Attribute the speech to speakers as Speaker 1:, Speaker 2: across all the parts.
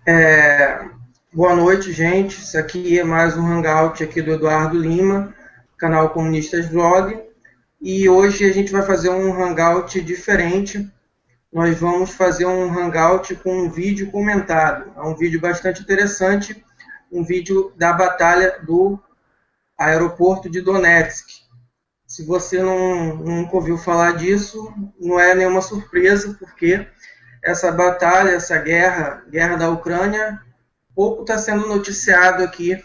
Speaker 1: É, Boa noite, gente. Isso aqui é mais um hangout aqui do Eduardo Lima, canal Comunistas Blog. E hoje a gente vai fazer um hangout diferente. Nós vamos fazer um hangout com um vídeo comentado. É um vídeo bastante interessante, um vídeo da batalha do aeroporto de Donetsk. Se você nunca ouviu falar disso, não é nenhuma surpresa, porque essa batalha, essa guerra da Ucrânia, pouco está sendo noticiado aqui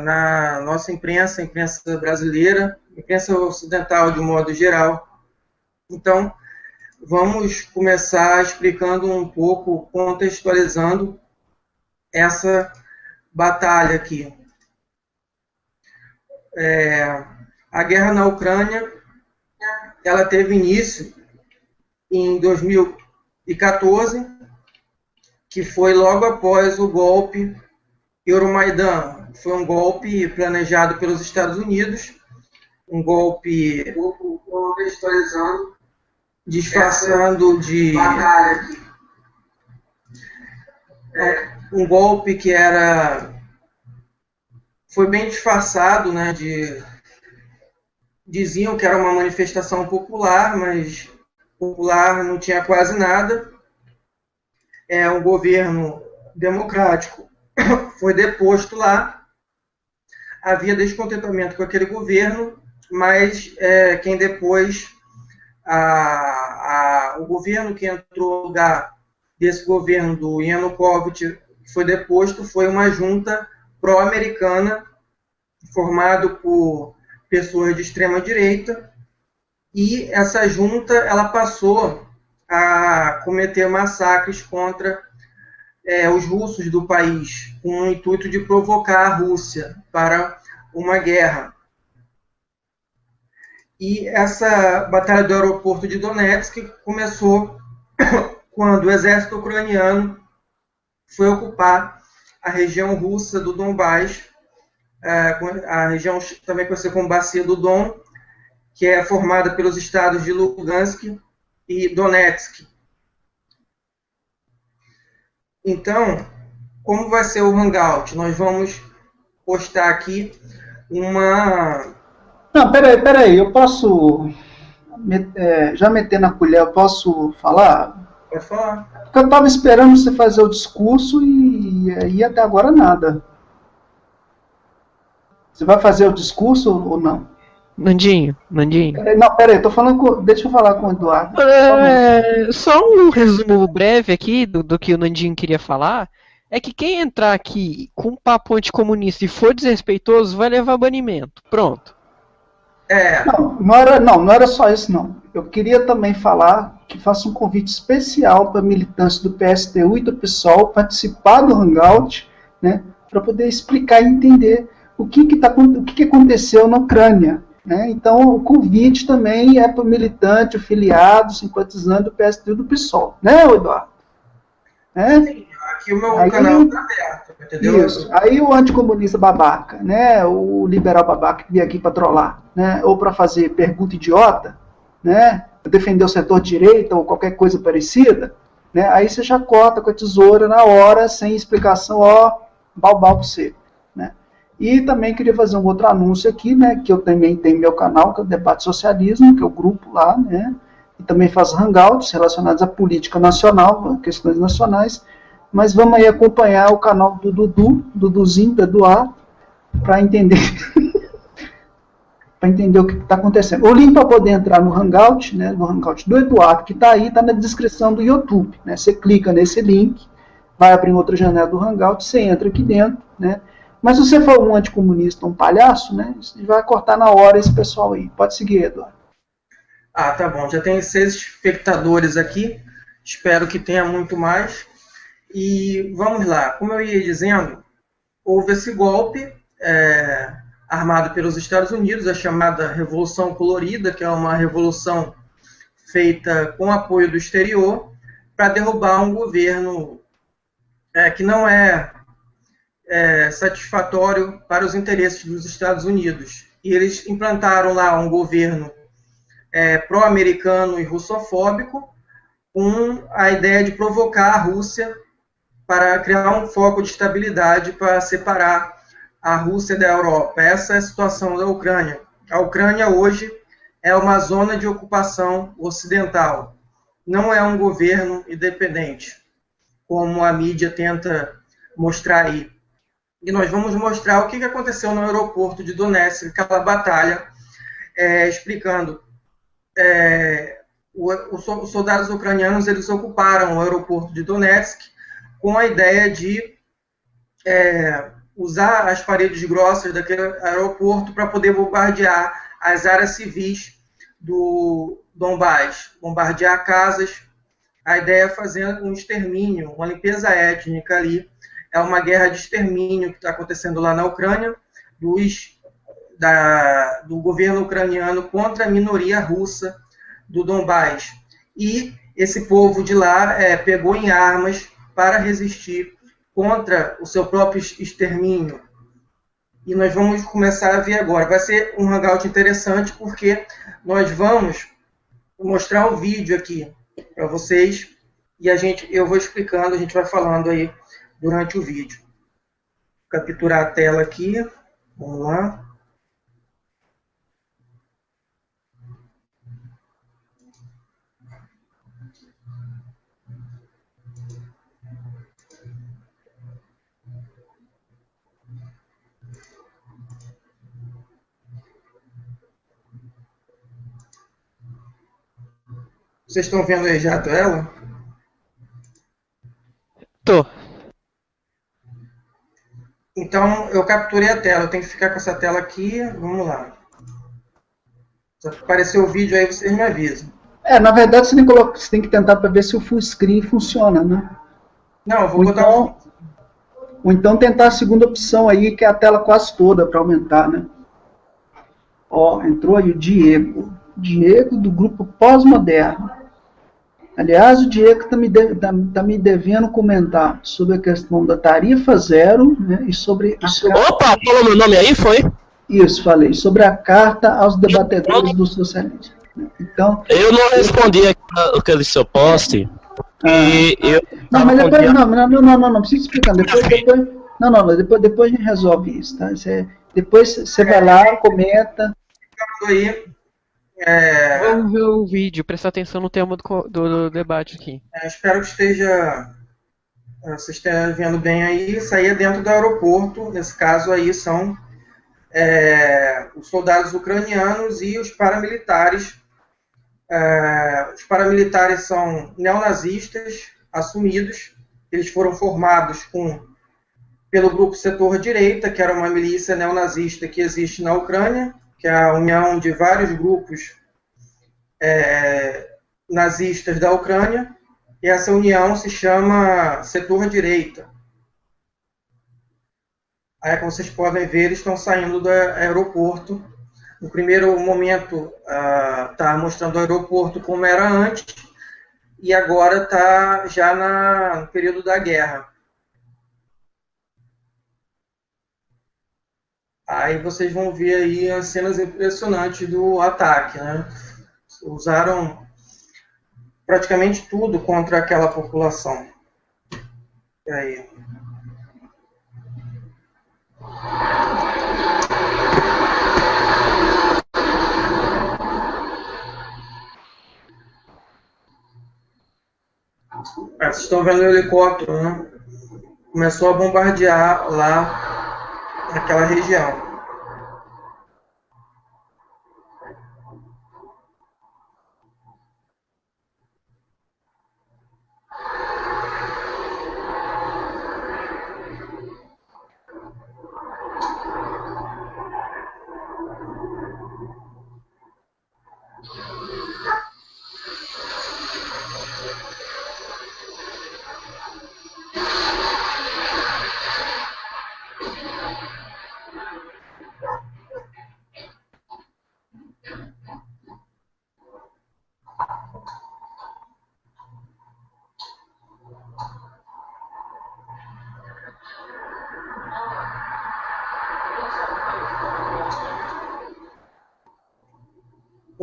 Speaker 1: na nossa imprensa brasileira, imprensa ocidental de um modo geral. Então, vamos começar explicando um pouco, contextualizando essa batalha aqui. A guerra na Ucrânia, ela teve início em 2014, que foi logo após o golpe Euromaidan. Foi um golpe planejado pelos Estados Unidos, um golpe contextualizando, disfarçando de um golpe que foi bem disfarçado, né? Diziam que era uma manifestação popular, mas popular não tinha quase nada. Um governo democrático foi deposto lá, havia descontentamento com aquele governo, mas quem depois, o governo que entrou no lugar desse governo do Yanukovych foi deposto, foi uma junta pró-americana, formado por pessoas de extrema direita, e essa junta ela passou a cometer massacres contra os russos do país, com o intuito de provocar a Rússia para uma guerra. E essa batalha do aeroporto de Donetsk começou quando o exército ucraniano foi ocupar a região russa do Donbás, a região também conhecida como Bacia do Don, que é formada pelos estados de Lugansk e Donetsk. Então, como vai ser o hangout? Nós vamos postar aqui uma...
Speaker 2: Não, peraí, eu posso, já meter na colher, eu posso falar?
Speaker 1: Pode falar.
Speaker 2: Porque eu estava esperando você fazer o discurso e aí até agora nada. Você vai fazer o discurso ou não?
Speaker 3: Nandinho.
Speaker 2: Peraí, deixa eu falar com o Eduardo.
Speaker 3: Só um resumo breve aqui do que o Nandinho queria falar. É que quem entrar aqui com um papo anticomunista e for desrespeitoso vai levar banimento. Pronto.
Speaker 2: Não era só isso não. Eu queria também falar que faço um convite especial para militantes do PSTU e do PSOL participar do Hangout, né, para poder explicar e entender o que aconteceu na Ucrânia. Né? Então, o convite também é para o militante, o filiado, simpatizante do PSTU e do PSOL. Né, Eduardo?
Speaker 1: Sim, aqui o meu canal está aberto, entendeu?
Speaker 2: Isso. Aí o anticomunista babaca, né, o liberal babaca que veio aqui para trollar, né, ou para fazer pergunta idiota, né, para defender o setor de direita ou qualquer coisa parecida, né, aí você já corta com a tesoura na hora, sem explicação, balbal para você. Né. E também queria fazer um outro anúncio aqui, né, que eu também tenho meu canal, que é o Debate Socialismo, que é o grupo lá, né, e também faço hangouts relacionados à política nacional, questões nacionais. Mas vamos aí acompanhar o canal do Duduzinho, do Eduardo, para entender o que está acontecendo. O link para poder entrar no Hangout, né, no Hangout do Eduardo, que está aí, está na descrição do YouTube. Né? Você clica nesse link, vai abrir outra janela do Hangout, você entra aqui dentro. Né? Mas se você for um anticomunista, um palhaço, né, você vai cortar na hora esse pessoal aí. Pode seguir, Eduardo.
Speaker 1: Tá bom. Já tem 6 espectadores aqui. Espero que tenha muito mais. E vamos lá, como eu ia dizendo, houve esse golpe armado pelos Estados Unidos, a chamada Revolução Colorida, que é uma revolução feita com apoio do exterior, para derrubar um governo que não é satisfatório para os interesses dos Estados Unidos. E eles implantaram lá um governo pró-americano e russofóbico, com a ideia de provocar a Rússia para criar um foco de estabilidade para separar a Rússia da Europa. Essa é a situação da Ucrânia. A Ucrânia hoje é uma zona de ocupação ocidental. Não é um governo independente, como a mídia tenta mostrar aí. E nós vamos mostrar o que aconteceu no aeroporto de Donetsk, aquela batalha, explicando. Os soldados ucranianos eles ocuparam o aeroporto de Donetsk com a ideia de usar as paredes grossas daquele aeroporto para poder bombardear as áreas civis do Donbás, bombardear casas. A ideia é fazer um extermínio, uma limpeza étnica ali. É uma guerra de extermínio que está acontecendo lá na Ucrânia, do governo ucraniano contra a minoria russa do Donbás. E esse povo de lá pegou em armas para resistir contra o seu próprio extermínio. E nós vamos começar a ver agora. Vai ser um hangout interessante porque nós vamos mostrar um vídeo aqui para vocês e eu vou explicando, a gente vai falando aí durante o vídeo. Vou capturar a tela aqui. Vamos lá. Vocês estão vendo aí já a tela?
Speaker 3: Tô.
Speaker 1: Então, eu capturei a tela. Eu tenho que ficar com essa tela aqui. Vamos lá. Se aparecer o vídeo aí, vocês me avisam.
Speaker 2: Na verdade, você tem que tentar para ver se o full screen funciona, né?
Speaker 1: Não, eu vou botar
Speaker 2: ou então tentar a segunda opção aí, que é a tela quase toda, para aumentar, né? Ó, entrou aí o Diego. Diego, do grupo Pós-Moderno. Aliás, o Diego tá me devendo comentar sobre a questão da tarifa zero, né, e sobre...
Speaker 4: Opa, falou meu nome aí, foi?
Speaker 2: Isso, falei. Sobre a carta aos debatedores do socialismo. Então,
Speaker 4: eu não respondi aquele seu post.
Speaker 2: Não, mas depois... Não precisa explicar. Depois a gente resolve isso, tá? Depois você vai lá, comenta.
Speaker 1: Aí.
Speaker 3: Vamos ver o vídeo, prestar atenção no tema do debate aqui.
Speaker 1: Espero que você esteja vendo bem aí. Isso aí é dentro do aeroporto. Nesse caso aí são os soldados ucranianos e os paramilitares. Os paramilitares são neonazistas assumidos. Eles foram formados pelo grupo Setor Direita, que era uma milícia neonazista que existe na Ucrânia, que é a união de vários grupos nazistas da Ucrânia, e essa união se chama Setor Direita. Aí, como vocês podem ver, eles estão saindo do aeroporto. No primeiro momento, está mostrando o aeroporto como era antes, e agora está já no período da guerra. Aí vocês vão ver aí as cenas impressionantes do ataque, né? Usaram praticamente tudo contra aquela população. E aí? Vocês estão vendo o helicóptero, né? Começou a bombardear lá naquela região.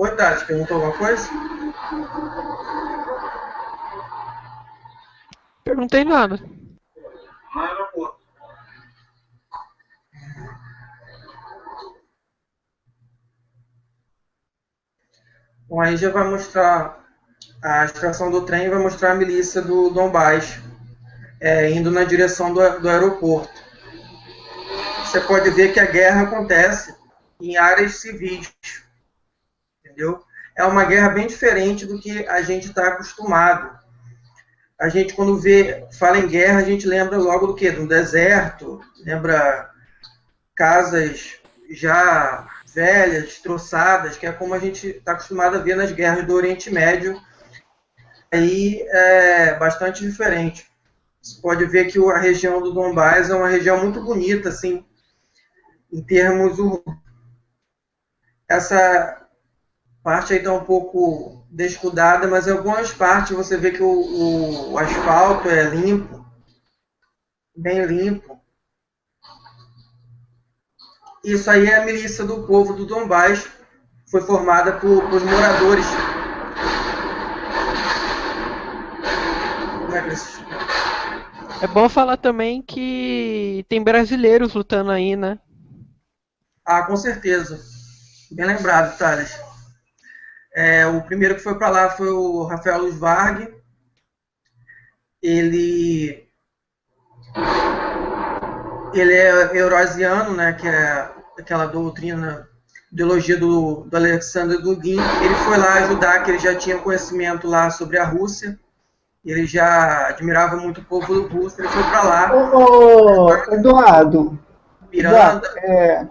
Speaker 1: Oi, Tati, perguntou alguma coisa?
Speaker 3: Perguntei nada.
Speaker 1: Então aí já vai mostrar a estação do trem, vai mostrar a milícia do Donbás indo na direção do aeroporto. Você pode ver que a guerra acontece em áreas civis, entendeu? É uma guerra bem diferente do que a gente está acostumado. A gente, quando fala em guerra, a gente lembra logo do quê? Do deserto, lembra casas já velhas, destroçadas, que é como a gente está acostumado a ver nas guerras do Oriente Médio. Aí é bastante diferente. Você pode ver que a região do Donbás é uma região muito bonita, assim, em termos urbanos. Essa parte aí está um pouco descuidada, mas em algumas partes você vê que o asfalto é limpo, bem limpo. Isso aí é a milícia do povo do Donbás, foi formada por moradores. Como é que eles...
Speaker 3: É bom falar também que tem brasileiros lutando aí, né?
Speaker 1: Ah, com certeza. Bem lembrado, Thales. O primeiro que foi para lá foi o Rafael Luiz Varg. Ele é eurasiano, né, que é aquela doutrina, ideologia do Alexander Dugin. Ele foi lá ajudar, que ele já tinha conhecimento lá sobre a Rússia. Ele já admirava muito o povo russo, ele foi para lá.
Speaker 2: Eduardo,
Speaker 1: Miranda.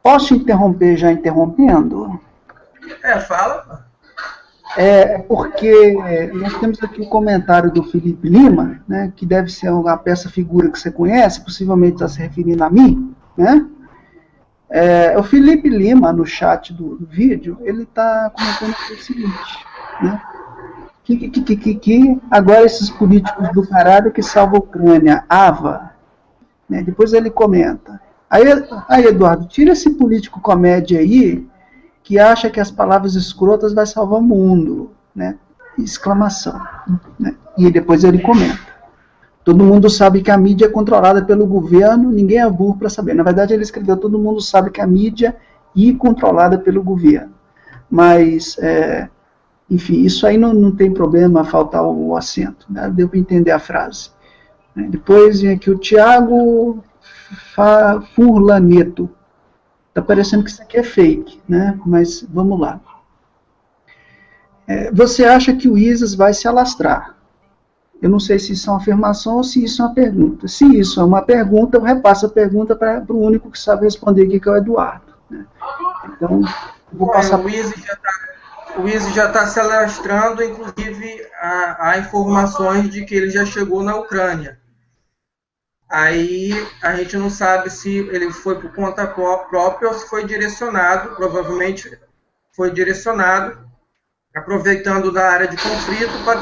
Speaker 2: Posso interromper já interrompendo?
Speaker 1: Fala.
Speaker 2: Porque nós temos aqui o comentário do Felipe Lima, né, que deve ser uma peça figura que você conhece, possivelmente está se referindo a mim, né? O Felipe Lima, no chat do vídeo, ele está comentando o seguinte, né? Que agora esses políticos do caralho que salvam a Ucrânia, Ava, né? Depois ele comenta. Aí, Eduardo, tira esse político comédia aí que acha que as palavras escrotas vai salvar o mundo, né? Exclamação, né? E depois ele comenta. Todo mundo sabe que a mídia é controlada pelo governo, ninguém é burro para saber. Na verdade, ele escreveu: todo mundo sabe que a mídia é controlada pelo governo. Mas, enfim, isso aí não tem problema faltar o acento, né? Deu para entender a frase. Depois vem aqui o Tiago Furlaneto. Está parecendo que isso aqui é fake, né? Mas vamos lá. Você acha que o ISIS vai se alastrar? Eu não sei se isso é uma afirmação ou se isso é uma pergunta. Se isso é uma pergunta, eu repasso a pergunta para o único que sabe responder aqui, que é o Eduardo, né? Então, eu vou passar...
Speaker 1: O ISIS já está se alastrando, inclusive há informações de que ele já chegou na Ucrânia. Aí a gente não sabe se ele foi por conta própria ou se foi direcionado, provavelmente foi direcionado, aproveitando da área de conflito para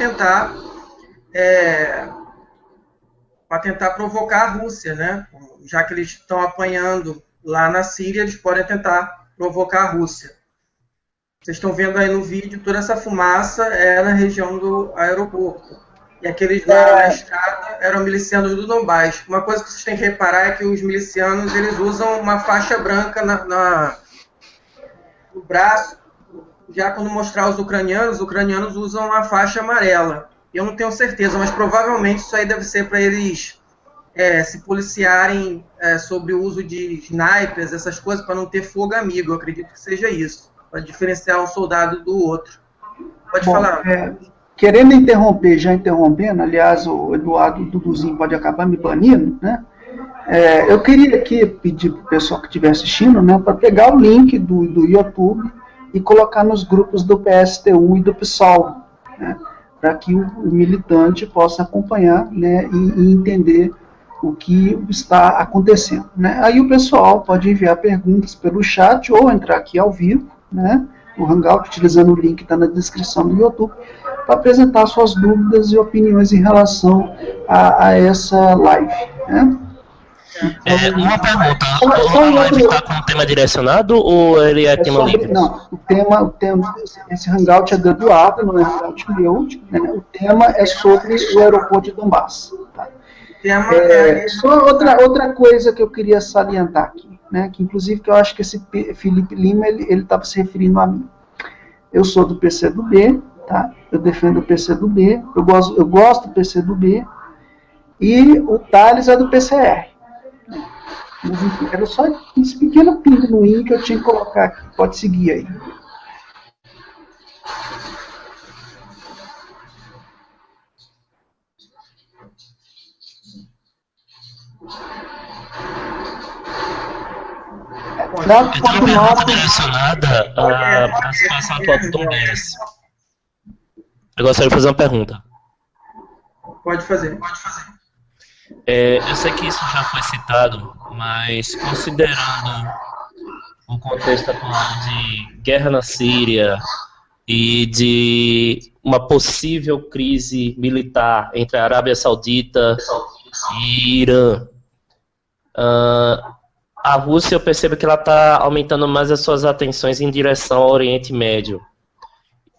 Speaker 1: tentar provocar a Rússia, né? Já que eles estão apanhando lá na Síria, eles podem tentar provocar a Rússia. Vocês estão vendo aí no vídeo, toda essa fumaça é na região do aeroporto. E aqueles lá na estrada eram milicianos do Donbás. Uma coisa que vocês têm que reparar é que os milicianos, eles usam uma faixa branca no braço. Já quando mostrar os ucranianos usam uma faixa amarela. Eu não tenho certeza, mas provavelmente isso aí deve ser para eles se policiarem sobre o uso de snipers, essas coisas, para não ter fogo amigo. Eu acredito que seja isso, para diferenciar um soldado do outro. Pode falar.
Speaker 2: Querendo interromper, já interrompendo, aliás, o Eduardo Duduzinho pode acabar me banindo, né? Eu queria aqui pedir para o pessoal que estiver assistindo, né, para pegar o link do YouTube e colocar nos grupos do PSTU e do PSOL, né, para que o militante possa acompanhar, né, e entender o que está acontecendo, né? Aí o pessoal pode enviar perguntas pelo chat ou entrar aqui ao vivo, né, no Hangout, utilizando o link que está na descrição do YouTube, para apresentar suas dúvidas e opiniões em relação a essa live, né?
Speaker 4: Uma pergunta, a live está com um tema direcionado ou ele é tema livre?
Speaker 2: Não, o tema, esse Hangout é do Eduardo, não é Hangout meu, né? O tema é sobre o aeroporto de Donbás. Tá? Só outra coisa que eu queria salientar aqui, né? Que inclusive que eu acho que esse Felipe Lima ele estava se referindo a mim. Eu sou do PCdoB, tá? Eu defendo o PCdoB, eu gosto do PCdoB, e o Thales é do PCR. Mas, enfim, era só esse pequeno pingo no i que eu tinha que colocar aqui. Pode seguir aí.
Speaker 4: Eu tenho uma pergunta direcionada à situação atual do Donbass. Eu gostaria de fazer uma pergunta.
Speaker 1: Pode fazer.
Speaker 4: Eu sei que isso já foi citado, mas considerando o contexto atual de guerra na Síria e de uma possível crise militar entre a Arábia Saudita e Irã, a Rússia, eu percebo que ela está aumentando mais as suas atenções em direção ao Oriente Médio.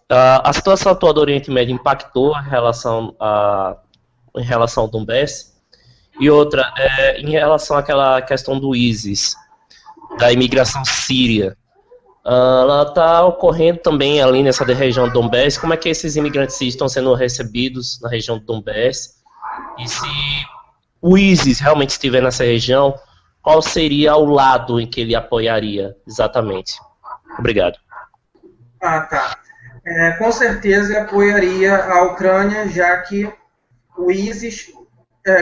Speaker 4: A situação atual do Oriente Médio impactou em relação ao Donbass? E outra, em relação àquela questão do ISIS, da imigração síria, ela está ocorrendo também ali nessa região do Donbass. Como é que esses imigrantes sírios estão sendo recebidos na região do Donbass? E se o ISIS realmente estiver nessa região, qual seria o lado em que ele apoiaria exatamente? Obrigado.
Speaker 1: Tá. Com certeza apoiaria a Ucrânia, já que o ISIS,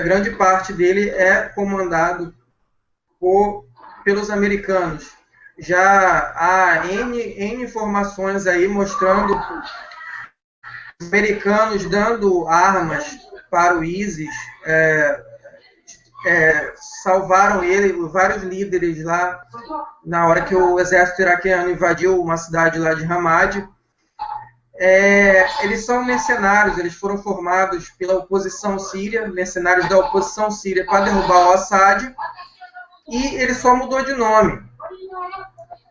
Speaker 1: grande parte dele é comandado pelos americanos. Já há N informações aí mostrando os americanos dando armas para o ISIS, salvaram ele, vários líderes lá, na hora que o exército iraquiano invadiu uma cidade lá de Ramadi. Eles são mercenários, eles foram formados pela oposição síria, mercenários da oposição síria para derrubar o Assad, e ele só mudou de nome.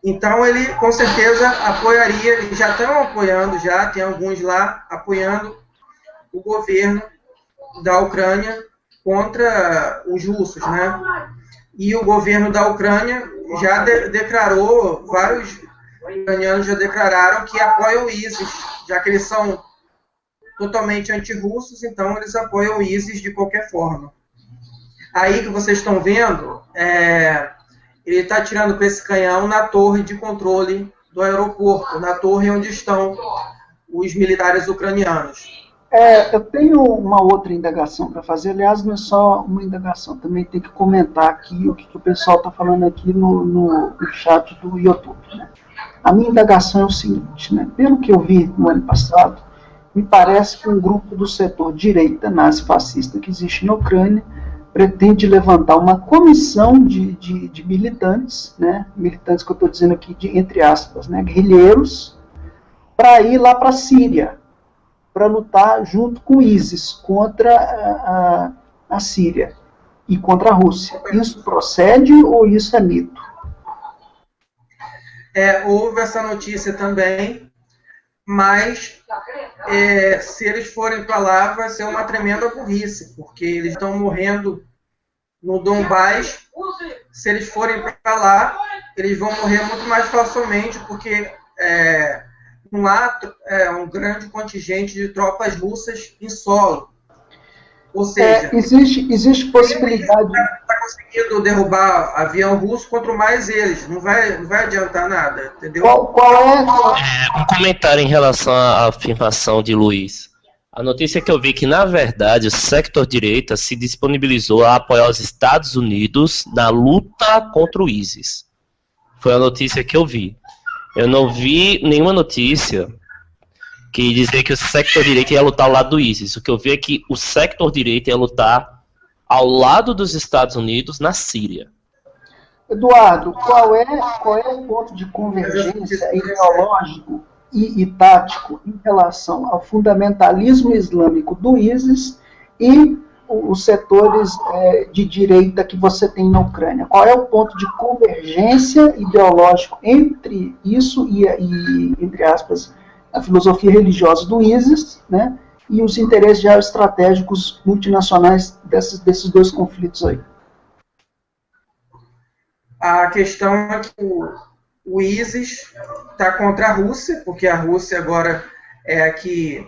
Speaker 1: Então ele com certeza apoiaria, eles já estão apoiando, tem alguns lá apoiando o governo da Ucrânia contra os russos, né? E o governo da Ucrânia já declarou, vários ucranianos já declararam que apoiam o ISIS, já que eles são totalmente anti-russos, então eles apoiam o ISIS de qualquer forma. Aí que vocês estão vendo, ele está atirando com esse canhão na torre de controle do aeroporto, na torre onde estão os militares ucranianos.
Speaker 2: Eu tenho uma outra indagação para fazer, aliás, não é só uma indagação, também tem que comentar aqui o que o pessoal está falando aqui no chat do YouTube, né? A minha indagação é o seguinte, né? Pelo que eu vi no ano passado, me parece que um grupo do setor direita nazi-fascista que existe na Ucrânia pretende levantar uma comissão de militantes, né? Militantes que eu estou dizendo aqui, entre aspas, né? Guerrilheiros, para ir lá para a Síria, para lutar junto com o ISIS contra a Síria e contra a Rússia. Isso procede ou isso é mito?
Speaker 1: Houve essa notícia também, mas se eles forem para lá vai ser uma tremenda burrice, porque eles estão morrendo no Donbass. Se eles forem para lá, eles vão morrer muito mais facilmente, porque lá um grande contingente de tropas russas em solo. Ou seja,
Speaker 2: existe possibilidade.
Speaker 1: Está conseguindo derrubar avião russo, quanto mais eles. Não vai adiantar nada, entendeu?
Speaker 4: Um comentário em relação à afirmação de Luiz. A notícia que eu vi que, na verdade, o sector direita se disponibilizou a apoiar os Estados Unidos na luta contra o ISIS. Foi a notícia que eu vi. Eu não vi nenhuma notícia que dizia que o sector direito ia lutar ao lado do ISIS. O que eu vi é que o sector direito ia lutar ao lado dos Estados Unidos na Síria.
Speaker 2: Eduardo, qual é o ponto de convergência ideológico e tático em relação ao fundamentalismo islâmico do ISIS e os setores de direita que você tem na Ucrânia? Qual é o ponto de convergência ideológico entre isso e entre aspas, a filosofia religiosa do ISIS, né, e os interesses geoestratégicos multinacionais desses dois conflitos aí?
Speaker 1: A questão é que o ISIS está contra a Rússia, porque a Rússia agora é a que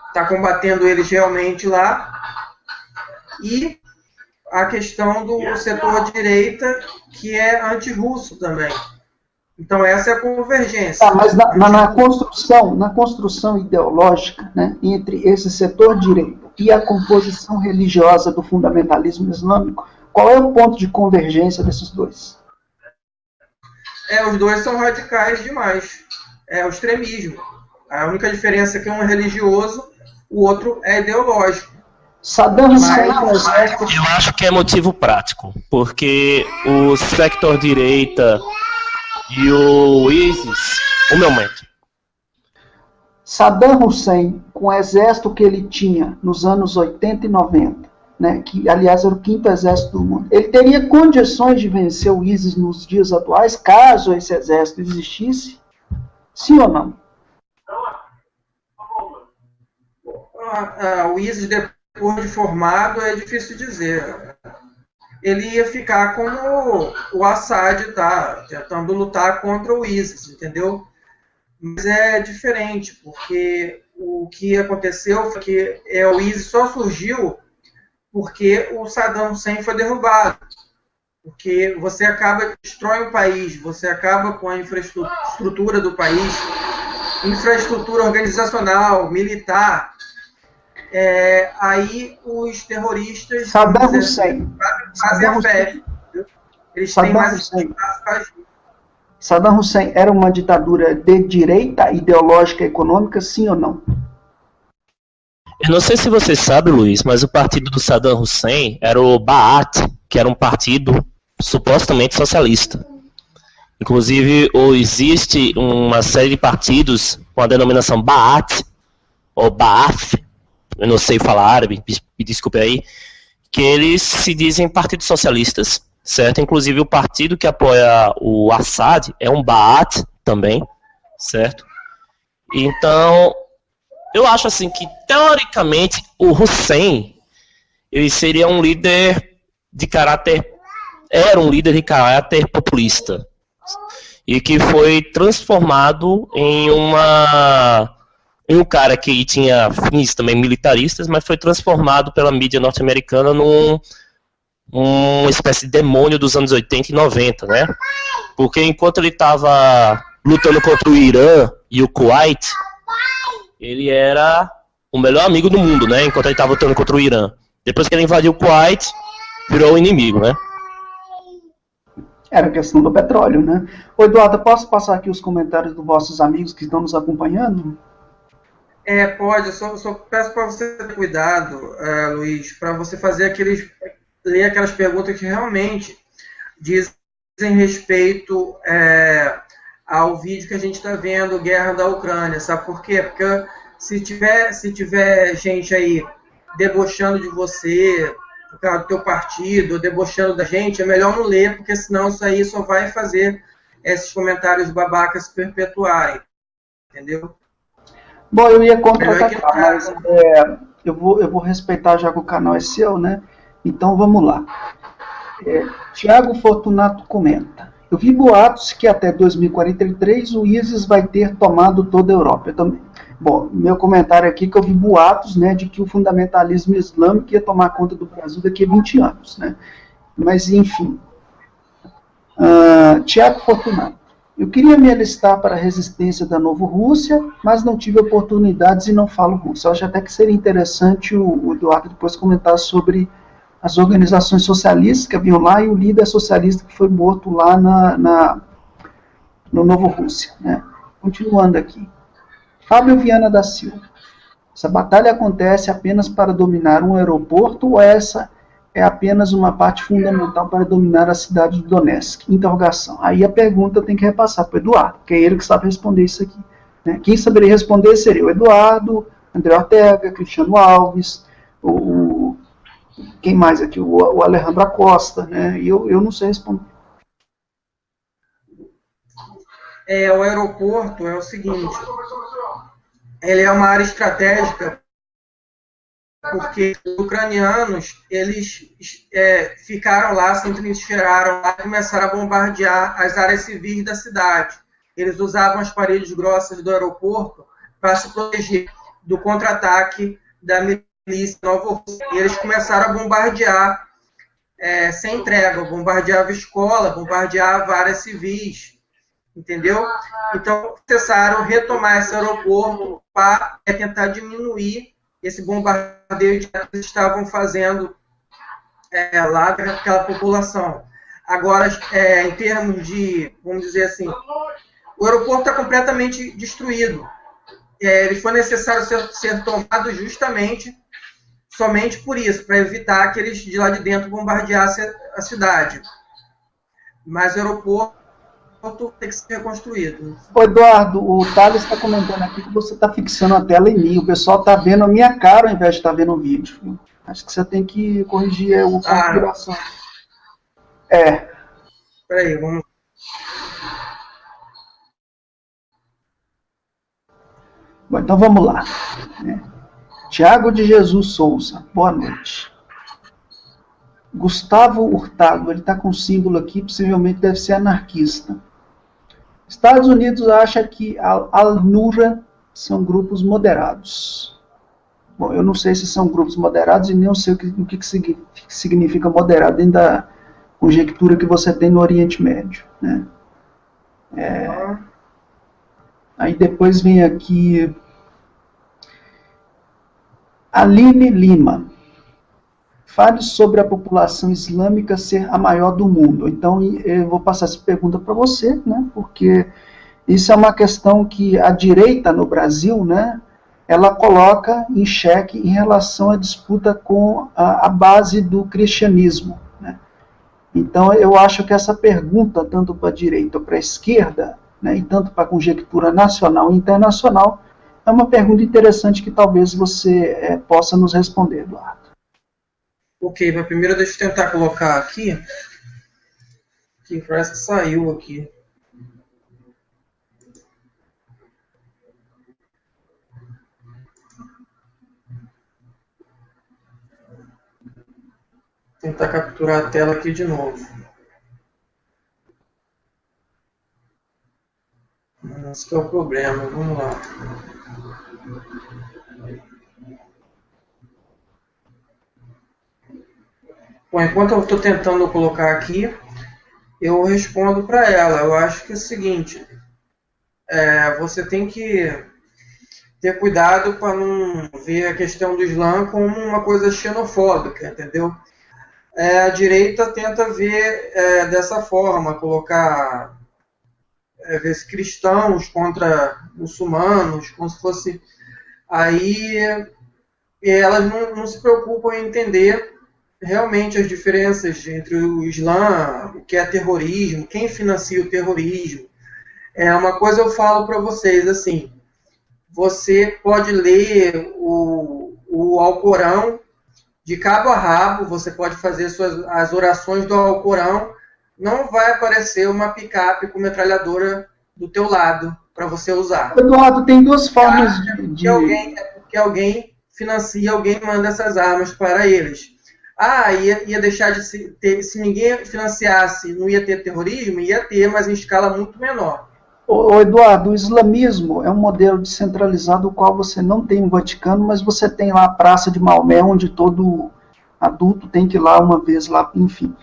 Speaker 1: está combatendo eles realmente lá, e a questão do setor direita, que é anti-russo também. Então essa é a convergência.
Speaker 2: Mas na construção ideológica, né, entre esse setor direito e a composição religiosa do fundamentalismo islâmico, qual é o ponto de convergência desses dois?
Speaker 1: Os dois são radicais demais. É o extremismo. A única diferença é que um é religioso, o outro é ideológico.
Speaker 2: Saddam Hussein,
Speaker 4: eu acho que é motivo prático, porque o sector direita e o ISIS, o meu momento.
Speaker 2: Saddam Hussein, com o exército que ele tinha nos anos 80 e 90, né, que aliás era o 5º exército do mundo, ele teria condições de vencer o ISIS nos dias atuais, caso esse exército existisse? Sim ou não?
Speaker 1: O ISIS, depois de formado, é difícil dizer. Ele ia ficar como o Assad está, tentando lutar contra o ISIS, entendeu? Mas é diferente, porque o que aconteceu foi que o ISIS só surgiu porque o Saddam Hussein foi derrubado. Porque você destrói o país, você acaba com a infraestrutura do país, infraestrutura organizacional, militar. Aí os terroristas
Speaker 2: Saddam Hussein
Speaker 1: fazem a festa. Eles têm mais espaço para agir.
Speaker 2: Saddam Hussein era uma ditadura de direita, ideológica, econômica, sim ou não?
Speaker 4: Eu não sei se você sabe, Luiz, mas o partido do Saddam Hussein era o Ba'ath, que era um partido supostamente socialista. Inclusive, existe uma série de partidos com a denominação Ba'ath, ou Ba'ath, eu não sei falar árabe, me desculpe aí, que eles se dizem partidos socialistas, certo? Inclusive, o partido que apoia o Assad é um Ba'ath também, certo? Então, eu acho assim que, teoricamente, o Hussein, ele seria um líder de caráter, era um líder de caráter populista, e que foi transformado em um cara que tinha fins também militaristas, mas foi transformado pela mídia norte-americana uma espécie de demônio dos anos 80 e 90, né? Porque enquanto ele estava lutando contra o Irã e o Kuwait, ele era o melhor amigo do mundo, né? Enquanto ele estava lutando contra o Irã. Depois que ele invadiu o Kuwait, virou o inimigo, né?
Speaker 2: Era a questão do petróleo, né? Ô, Eduardo, posso passar aqui os comentários dos vossos amigos que estão nos acompanhando?
Speaker 1: Pode. Eu só peço para você ter cuidado, Luiz, para você ler aquelas perguntas que realmente dizem respeito ao vídeo que a gente está vendo, Guerra da Ucrânia. Sabe por quê? Porque se tiver gente aí debochando de você, por causa do teu partido, debochando da gente, é melhor não ler, porque senão isso aí só vai fazer esses comentários babacas se perpetuarem. Entendeu?
Speaker 2: Bom, eu ia contra-atacar, mas eu vou respeitar, já que o canal é seu, né? Então vamos lá. Tiago Fortunato comenta: eu vi boatos que até 2043 o ISIS vai ter tomado toda a Europa. Eu também. Bom, meu comentário aqui é que eu vi boatos, né, de que o fundamentalismo islâmico ia tomar conta do Brasil daqui a 20 anos, né? Mas enfim. Tiago Fortunato: eu queria me alistar para a resistência da Nova Rússia, mas não tive oportunidades e não falo russo. Eu acho até que seria interessante o Eduardo depois comentar sobre as organizações socialistas que haviam lá e o líder socialista que foi morto lá no Nova Rússia, né? Continuando aqui. Fábio Viana da Silva: essa batalha acontece apenas para dominar um aeroporto ou essa é apenas uma parte fundamental para dominar a cidade de Donetsk? Interrogação. Aí a pergunta tem que repassar para o Eduardo, que é ele que sabe responder isso aqui, né? Quem saberia responder seria o Eduardo, André Ortega, Cristiano Alves, quem mais aqui? O Alejandro Acosta, né? E eu não sei responder.
Speaker 1: O aeroporto é o seguinte: ele é uma área estratégica porque os ucranianos, eles ficaram lá, se entrincheiraram lá e começaram a bombardear as áreas civis da cidade. Eles usavam as paredes grossas do aeroporto para se proteger do contra-ataque da milícia Novorossia. E eles começaram a bombardear sem trégua, bombardeava escola, bombardeava áreas civis, entendeu? Então, necessário retomar esse aeroporto para tentar diminuir esse bombardeio que eles estavam fazendo lá daquela população. Agora, em termos de, vamos dizer assim, o aeroporto está completamente destruído. Ele foi necessário ser tomado justamente somente por isso, para evitar que eles de lá de dentro bombardeassem a cidade. Mas o aeroporto tem que ser reconstruído.
Speaker 2: Ô Eduardo, o Thales está comentando aqui que você está fixando a tela em mim. O pessoal está vendo a minha cara ao invés de estar vendo o vídeo. Viu? Acho que você tem que corrigir a configuração.
Speaker 1: Peraí, vamos.
Speaker 2: Bom, então vamos lá. Tiago de Jesus Souza, boa noite. Gustavo Hurtado, ele está com um símbolo aqui, possivelmente deve ser anarquista. Estados Unidos acha que Al-Nura são grupos moderados. Bom, eu não sei se são grupos moderados e nem eu sei o que significa moderado dentro da conjectura que você tem no Oriente Médio. Né? Aí depois vem aqui Aline Lima. Fale sobre a população islâmica ser a maior do mundo. Então, eu vou passar essa pergunta para você, né, porque isso é uma questão que a direita no Brasil, né, ela coloca em xeque em relação à disputa com a base do cristianismo. Né. Então, eu acho que essa pergunta, tanto para a direita ou para a esquerda, né, e tanto para a conjectura nacional e internacional, é uma pergunta interessante que talvez você possa nos responder, Eduardo.
Speaker 1: Ok, mas primeiro deixa eu tentar colocar aqui, que parece que saiu aqui. Tentar capturar a tela aqui de novo. Esse que é o problema, vamos lá. Bom, enquanto eu estou tentando colocar aqui, eu respondo para ela. Eu acho que é o seguinte, você tem que ter cuidado para não ver a questão do Islã como uma coisa xenofóbica, entendeu? A direita tenta ver dessa forma, colocar cristãos contra muçulmanos, como se fosse... Aí elas não se preocupam em entender realmente as diferenças entre o Islã, o que é terrorismo, quem financia o terrorismo. Uma coisa eu falo para vocês, assim, você pode ler o Alcorão de cabo a rabo, você pode fazer as orações do Alcorão, não vai aparecer uma picape com metralhadora do teu lado para você usar.
Speaker 2: Eduardo, tem duas formas de...
Speaker 1: Porque alguém financia, alguém manda essas armas para eles. Ia deixar de ter, se ninguém financiasse, não ia ter terrorismo? Ia ter, mas em escala muito menor.
Speaker 2: Eduardo, o islamismo é um modelo descentralizado, o qual você não tem no Vaticano, mas você tem lá a Praça de Maomé, onde todo adulto tem que ir lá uma vez, lá, enfim.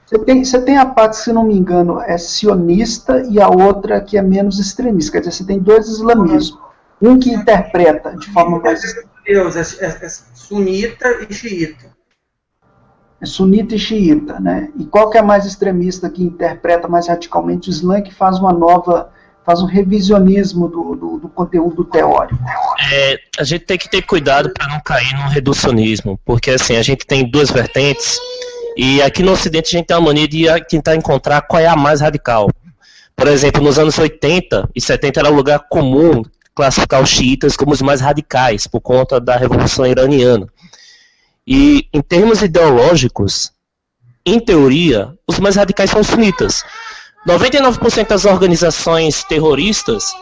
Speaker 2: Você tem a parte, se não me engano, sionista e a outra que é menos extremista. Quer dizer, você tem dois islamismos. Um que interpreta de forma mais...
Speaker 1: Deus, é sunita e xiita.
Speaker 2: É sunita e xiita, né? E qual que é mais extremista que interpreta mais radicalmente o Islã, que faz faz um revisionismo do conteúdo teórico?
Speaker 4: A gente tem que ter cuidado para não cair num reducionismo, porque assim, a gente tem duas vertentes, e aqui no Ocidente a gente tem a mania de tentar encontrar qual é a mais radical. Por exemplo, nos anos 80 e 70 era um lugar comum classificar os xiitas como os mais radicais, por conta da Revolução Iraniana. E, em termos ideológicos, em teoria, os mais radicais são os sunitas. 99% das organizações terroristas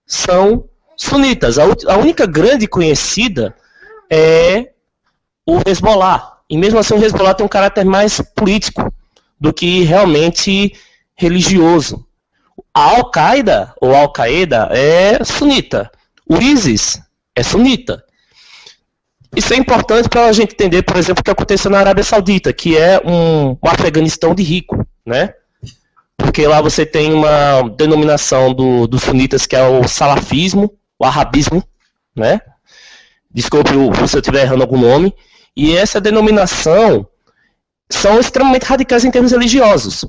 Speaker 4: são sunitas. A única grande conhecida é o Hezbollah. E mesmo assim o Hezbollah tem um caráter mais político do que realmente religioso. A Al-Qaeda, ou Al-Qaeda, é sunita. O ISIS é sunita. Isso é importante para a gente entender, por exemplo, o que aconteceu na Arábia Saudita, que é um Afeganistão de rico, né? Porque lá você tem uma denominação dos sunitas que é o salafismo, o arabismo, né? Desculpe se eu estiver errando algum nome. E essa denominação são extremamente radicais em termos religiosos.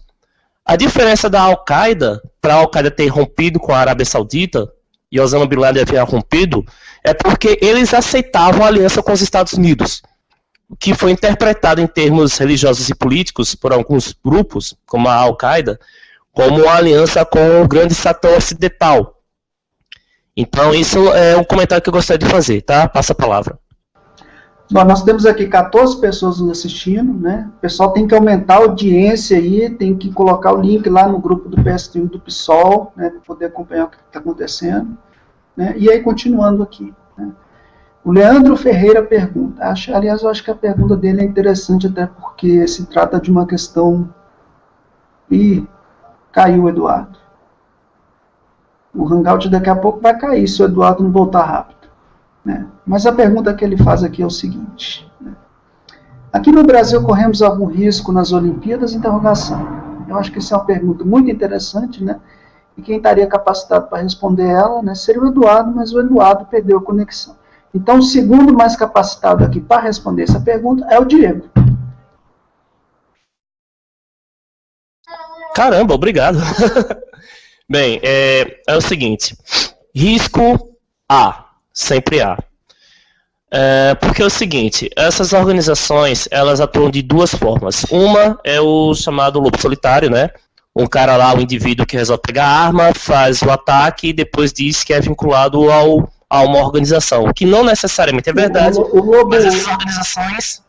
Speaker 4: A diferença da Al-Qaeda, para a Al-Qaeda ter rompido com a Arábia Saudita, e Osama Bin Laden havia rompido, é porque eles aceitavam a aliança com os Estados Unidos, que foi interpretado em termos religiosos e políticos por alguns grupos, como a Al-Qaeda, como uma aliança com o grande Satã ocidental. Então isso é um comentário que eu gostaria de fazer, tá? Passa a palavra.
Speaker 2: Bom, nós temos aqui 14 pessoas nos assistindo, né? O pessoal tem que aumentar a audiência aí, tem que colocar o link lá no grupo do PSTU e do PSOL, né, para poder acompanhar o que está acontecendo. Né? E aí, continuando aqui. Né? O Leandro Ferreira pergunta, aliás, eu acho que a pergunta dele é interessante, até porque se trata de uma questão... Ih, caiu o Eduardo. O Hangout daqui a pouco vai cair, se o Eduardo não voltar rápido. Né? Mas a pergunta que ele faz aqui é o seguinte. Né? Aqui no Brasil corremos algum risco nas Olimpíadas? Interrogação. Eu acho que essa é uma pergunta muito interessante, né? E quem estaria capacitado para responder ela, né, seria o Eduardo, mas o Eduardo perdeu a conexão. Então, o segundo mais capacitado aqui para responder essa pergunta é o Diego.
Speaker 4: Caramba, obrigado. Bem, é o seguinte, risco há, sempre há. Porque é o seguinte, essas organizações, elas atuam de duas formas. Uma é o chamado lobo solitário, né? Um cara lá, um indivíduo que resolve pegar a arma, faz o ataque e depois diz que é vinculado a uma organização, que não necessariamente é verdade, mas essas organizações...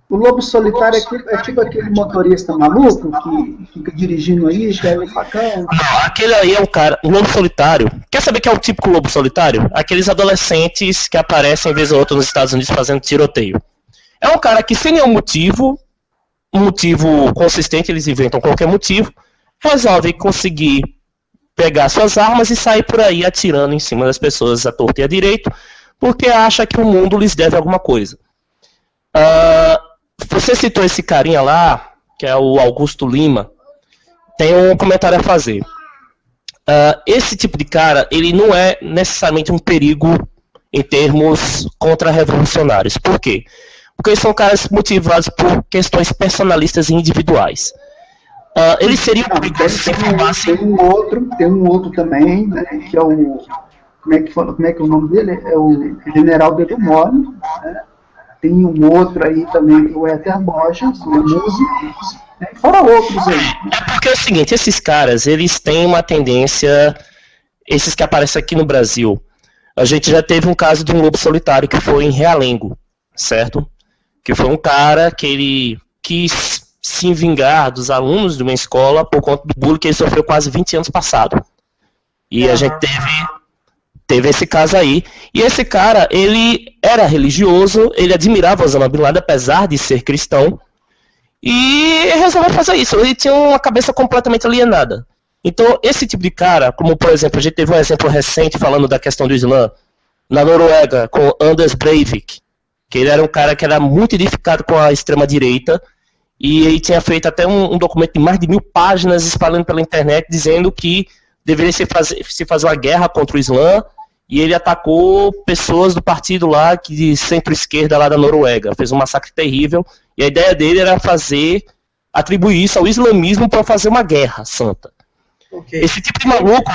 Speaker 2: O lobo solitário é tipo aquele motorista maluco que fica dirigindo aí, que é facão.
Speaker 4: Não, aquele aí é um cara, um lobo solitário. Quer saber que é o típico lobo solitário? Aqueles adolescentes que aparecem vez ou outra nos Estados Unidos fazendo tiroteio. É um cara que sem nenhum motivo, um motivo consistente, eles inventam qualquer motivo, resolve conseguir pegar suas armas e sair por aí atirando em cima das pessoas à torta e à direito, porque acha que o mundo lhes deve alguma coisa. Você citou esse carinha lá, que é o Augusto Lima, tem um comentário a fazer. Esse tipo de cara, ele não é necessariamente um perigo em termos contra-revolucionários. Por quê? Porque eles são caras motivados por questões personalistas e individuais. Eles seriam perigosos se formassem...
Speaker 2: Tem um outro também, né, que é o... Como é que é o nome dele? É o General Dedo Mole, né? Tem um outro aí também, o Éter Borges, o músico, né? Fora outros aí.
Speaker 4: É porque é o seguinte, esses caras, eles têm uma tendência, esses que aparecem aqui no Brasil, a gente já teve um caso de um lobo solitário que foi em Realengo, certo? Que foi um cara que ele quis se vingar dos alunos de uma escola por conta do bullying que ele sofreu quase 20 anos passado. E a gente teve esse caso aí. E esse cara, ele era religioso, ele admirava Osama Bin Laden, apesar de ser cristão, e resolveu fazer isso. Ele tinha uma cabeça completamente alienada. Então, esse tipo de cara, como por exemplo, a gente teve um exemplo recente falando da questão do Islã, na Noruega, com Anders Breivik, que ele era um cara que era muito identificado com a extrema-direita, e ele tinha feito até um documento de mais de 1000 páginas espalhando pela internet, dizendo que deveria se fazer uma guerra contra o Islã, e ele atacou pessoas do partido lá, de centro-esquerda lá da Noruega, fez um massacre terrível, e a ideia dele era atribuir isso ao islamismo para fazer uma guerra santa. Okay. Esse tipo de maluco,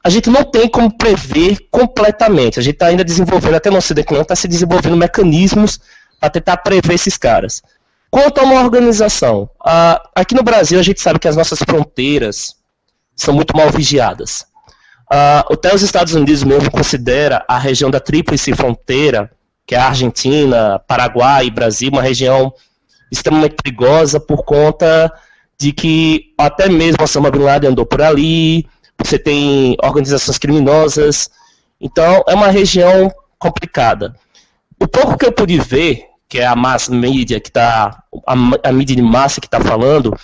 Speaker 4: a gente não tem como prever completamente, a gente está ainda desenvolvendo, até no Ocidente não está se desenvolvendo mecanismos para tentar prever esses caras. Quanto a uma organização, aqui no Brasil a gente sabe que as nossas fronteiras são muito mal vigiadas. Até os Estados Unidos mesmo considera a região da tríplice fronteira, que é a Argentina, Paraguai e Brasil, uma região extremamente perigosa por conta de que até mesmo Osama Bin Laden andou por ali, você tem organizações criminosas, então é uma região complicada. O pouco que eu pude ver, que é a mass media, que tá, a mídia de massa que está falando,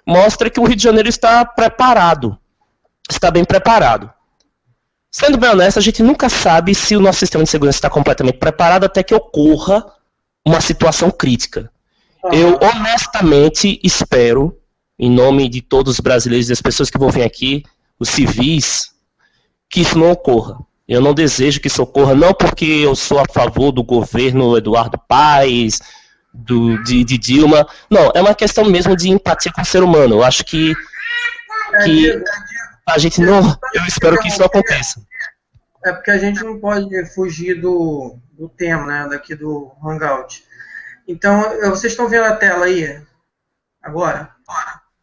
Speaker 4: mostra que o Rio de Janeiro está preparado, está bem preparado. Sendo bem honesto, a gente nunca sabe se o nosso sistema de segurança está completamente preparado até que ocorra uma situação crítica. Eu honestamente espero, em nome de todos os brasileiros e das pessoas que vão vir aqui, os civis, que isso não ocorra. Eu não desejo que isso ocorra, não porque eu sou a favor do governo Eduardo Paes, de Dilma. Não, é uma questão mesmo de empatia com o ser humano. Eu acho que a gente não... Eu espero que isso não aconteça.
Speaker 1: É porque a gente não pode fugir do tema, né, daqui do Hangout. Então, vocês estão vendo a tela aí? Agora?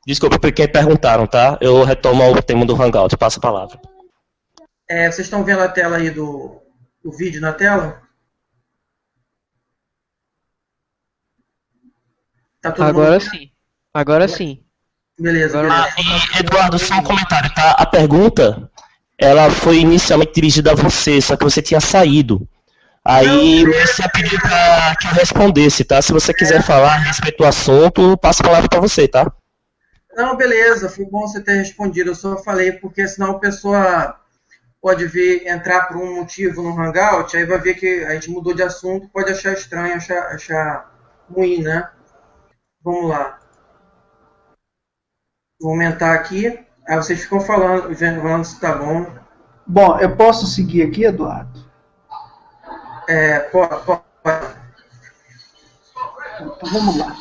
Speaker 4: Desculpa porque perguntaram, tá? Eu retomo o tema do Hangout. Passa a palavra.
Speaker 1: Vocês estão vendo a tela aí do vídeo na tela? Tá todo
Speaker 3: Agora
Speaker 1: mundo...
Speaker 3: sim. Agora sim.
Speaker 1: Beleza,
Speaker 3: Agora...
Speaker 1: beleza.
Speaker 4: E, Eduardo, só um comentário, tá? A pergunta, ela foi inicialmente dirigida a você, só que você tinha saído. Aí você pediu para que eu respondesse, tá? Se você quiser falar a respeito do assunto, passo a palavra para você, tá?
Speaker 1: Não, beleza, foi bom você ter respondido. Eu só falei porque senão a pessoa pode entrar por um motivo no Hangout, aí vai ver que a gente mudou de assunto, pode achar estranho, achar ruim, né? Vamos lá. Vou aumentar aqui. Aí vocês ficam falando se tá bom.
Speaker 2: Bom, eu posso seguir aqui, Eduardo?
Speaker 1: Pode.
Speaker 2: Então vamos lá.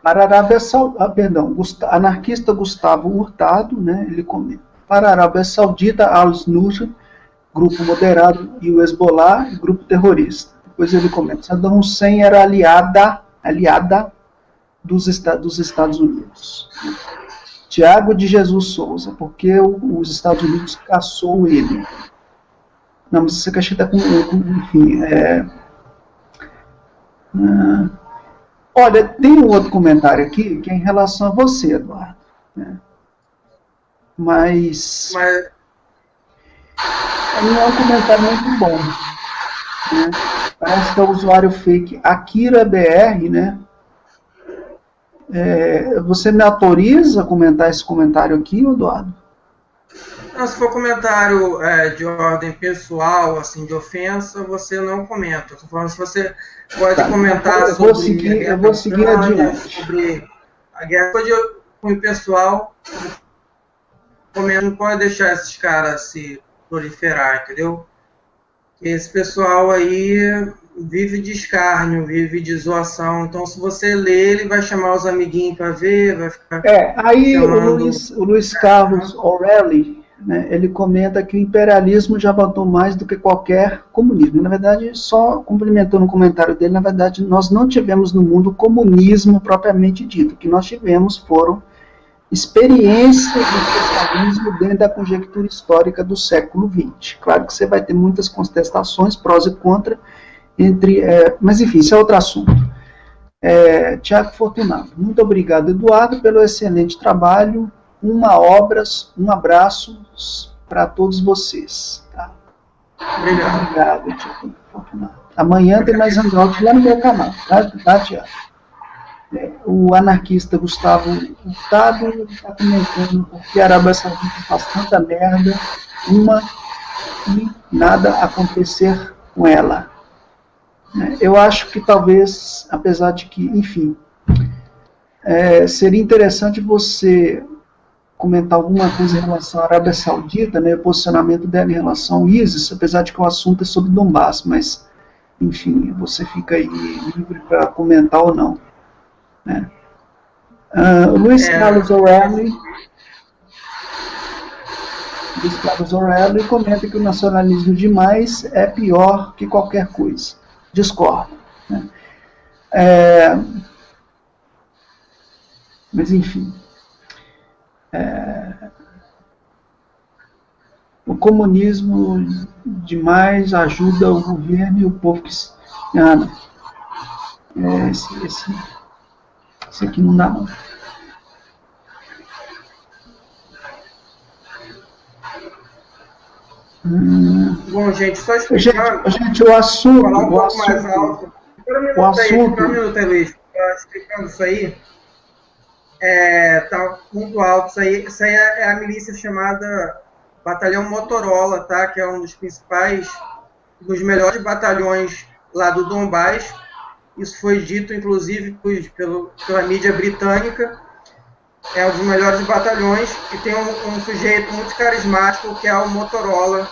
Speaker 2: Para a Arábia Saudita, anarquista Gustavo Hurtado, né, ele comenta. Para a Arábia Saudita, Al-Nusra, grupo moderado, e o Hezbollah, grupo terrorista. Depois ele comenta. Saddam Hussein era aliada dos Estados Unidos. Tiago de Jesus Souza, porque os Estados Unidos caçou ele. Não, mas essa caixa está com... Enfim, olha, tem um outro comentário aqui que é em relação a você, Eduardo. Né? Mas não é um comentário muito bom. Né? Parece que é o usuário fake AkiraBR, né? Você me autoriza a comentar esse comentário aqui, Eduardo?
Speaker 1: Não, se for comentário de ordem pessoal, assim, de ofensa, você não comenta. Estou falando se você pode comentar
Speaker 2: eu vou seguir adiante.
Speaker 1: Sobre a guerra de cunho pessoal, não pode deixar esses caras se proliferar, entendeu? Esse pessoal aí vive de escárnio, vive de zoação. Então, se você ler, ele vai chamar os amiguinhos para ver, vai ficar...
Speaker 2: Aí o Luiz Carlos O'Reilly, né, ele comenta que o imperialismo já matou mais do que qualquer comunismo. Na verdade, só complementando o comentário dele, na verdade, nós não tivemos no mundo comunismo propriamente dito. O que nós tivemos foram experiências do socialismo dentro da conjectura histórica do século XX. Claro que você vai ter muitas contestações, prós e contra, mas enfim, isso é outro assunto. Tiago Fortunato, muito obrigado, Eduardo, pelo excelente trabalho. Um abraço para todos vocês. Tá? Obrigado, Tiago Fortunato. Amanhã tem mais hangout lá no meu canal, tá, Tiago? O anarquista Gustavo Hurtado está comentando que a Arábia Saudita faz tanta merda, e nada acontecer com ela. Eu acho que talvez, apesar de que, enfim, seria interessante você comentar alguma coisa em relação à Arábia Saudita, né, o posicionamento dela em relação ao ISIS, apesar de que o assunto é sobre Donbass, mas, enfim, você fica aí livre para comentar ou não. Né? O Luiz Carlos O'Reilly comenta que o nacionalismo demais é pior que qualquer coisa. Discordo. Né? Mas, enfim. O comunismo demais ajuda o governo e o povo que se engana. Esse aqui não dá, não.
Speaker 1: Bom, gente, só explicando.
Speaker 2: Gente, o assunto.
Speaker 1: Falar um pouco mais alto. Espera um minuto aí, Luiz. Explicando isso aí. Tá muito alto. Isso aí é a milícia chamada Batalhão Motorola, tá? Que é um dos principais, dos melhores batalhões lá do Donbás. Isso foi dito, inclusive, pela mídia britânica. É um dos melhores batalhões. E tem um sujeito muito carismático, que é o Motorola,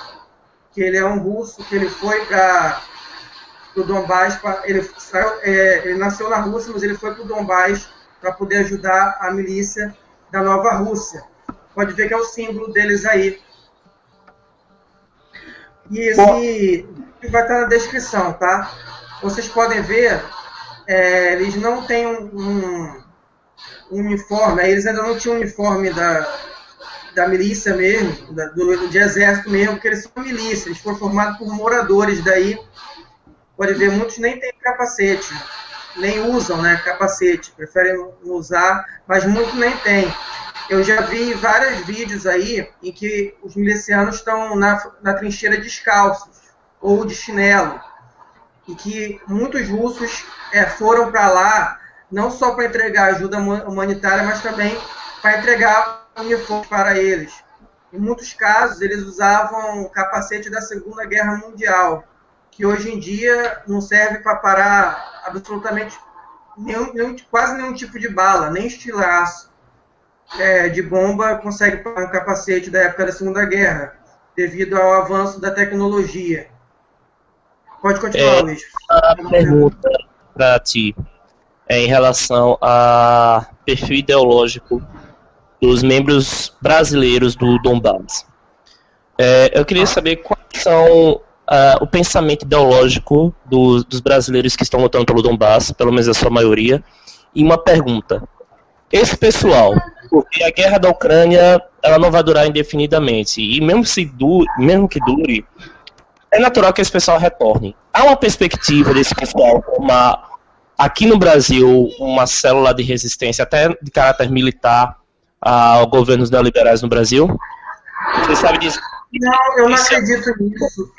Speaker 1: que ele é um russo, que ele foi para o Donbás. Ele nasceu na Rússia, mas ele foi para o Donbás para poder ajudar a milícia da Nova Rússia. Pode ver que é o símbolo deles aí. E esse vai estar na descrição, tá? Vocês podem ver, eles não têm um uniforme, eles ainda não tinham uniforme da milícia mesmo, de exército mesmo, porque eles são milícia, eles foram formados por moradores daí. Pode ver, muitos nem têm capacete, nem usam, né, capacete, preferem não usar, mas muitos nem têm. Eu já vi vários vídeos aí em que os milicianos estão na trincheira descalços ou de chinelo, e que muitos russos foram para lá não só para entregar ajuda humanitária, mas também para entregar uniformes para eles. Em muitos casos, eles usavam capacete da Segunda Guerra Mundial, que hoje em dia não serve para parar absolutamente quase nenhum tipo de bala, nem estilhaço de bomba consegue parar um capacete da época da Segunda Guerra, devido ao avanço da tecnologia. Pode continuar, Luiz.
Speaker 4: Uma pergunta para ti em relação ao perfil ideológico dos membros brasileiros do Donbás. Eu queria saber quais são o pensamento ideológico dos brasileiros que estão lutando pelo Donbás, pelo menos a sua maioria. E uma pergunta: esse pessoal, porque a guerra da Ucrânia ela não vai durar indefinidamente, e mesmo que dure, é natural que esse pessoal retorne. Há uma perspectiva desse pessoal aqui no Brasil, uma célula de resistência, até de caráter militar, ao governos neoliberais no Brasil? Você sabe disso?
Speaker 1: Não, eu não acredito nisso.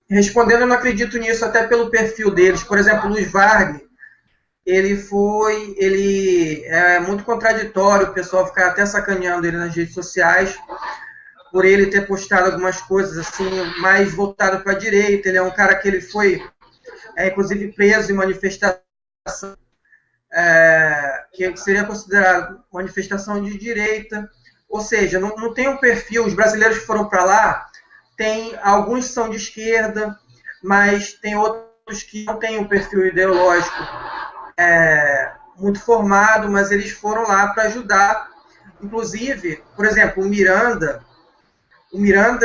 Speaker 1: Respondendo, eu não acredito nisso, até pelo perfil deles. Por exemplo, o Luiz Varg, ele é muito contraditório, o pessoal ficar até sacaneando ele nas redes sociais, por ele ter postado algumas coisas assim, mais voltado para a direita. Ele é um cara que ele foi, inclusive, preso em manifestação, que seria considerado manifestação de direita. Ou seja, não tem um perfil. Os brasileiros que foram para lá, alguns são de esquerda, mas tem outros que não têm um perfil ideológico muito formado, mas eles foram lá para ajudar. Inclusive, por exemplo, o Miranda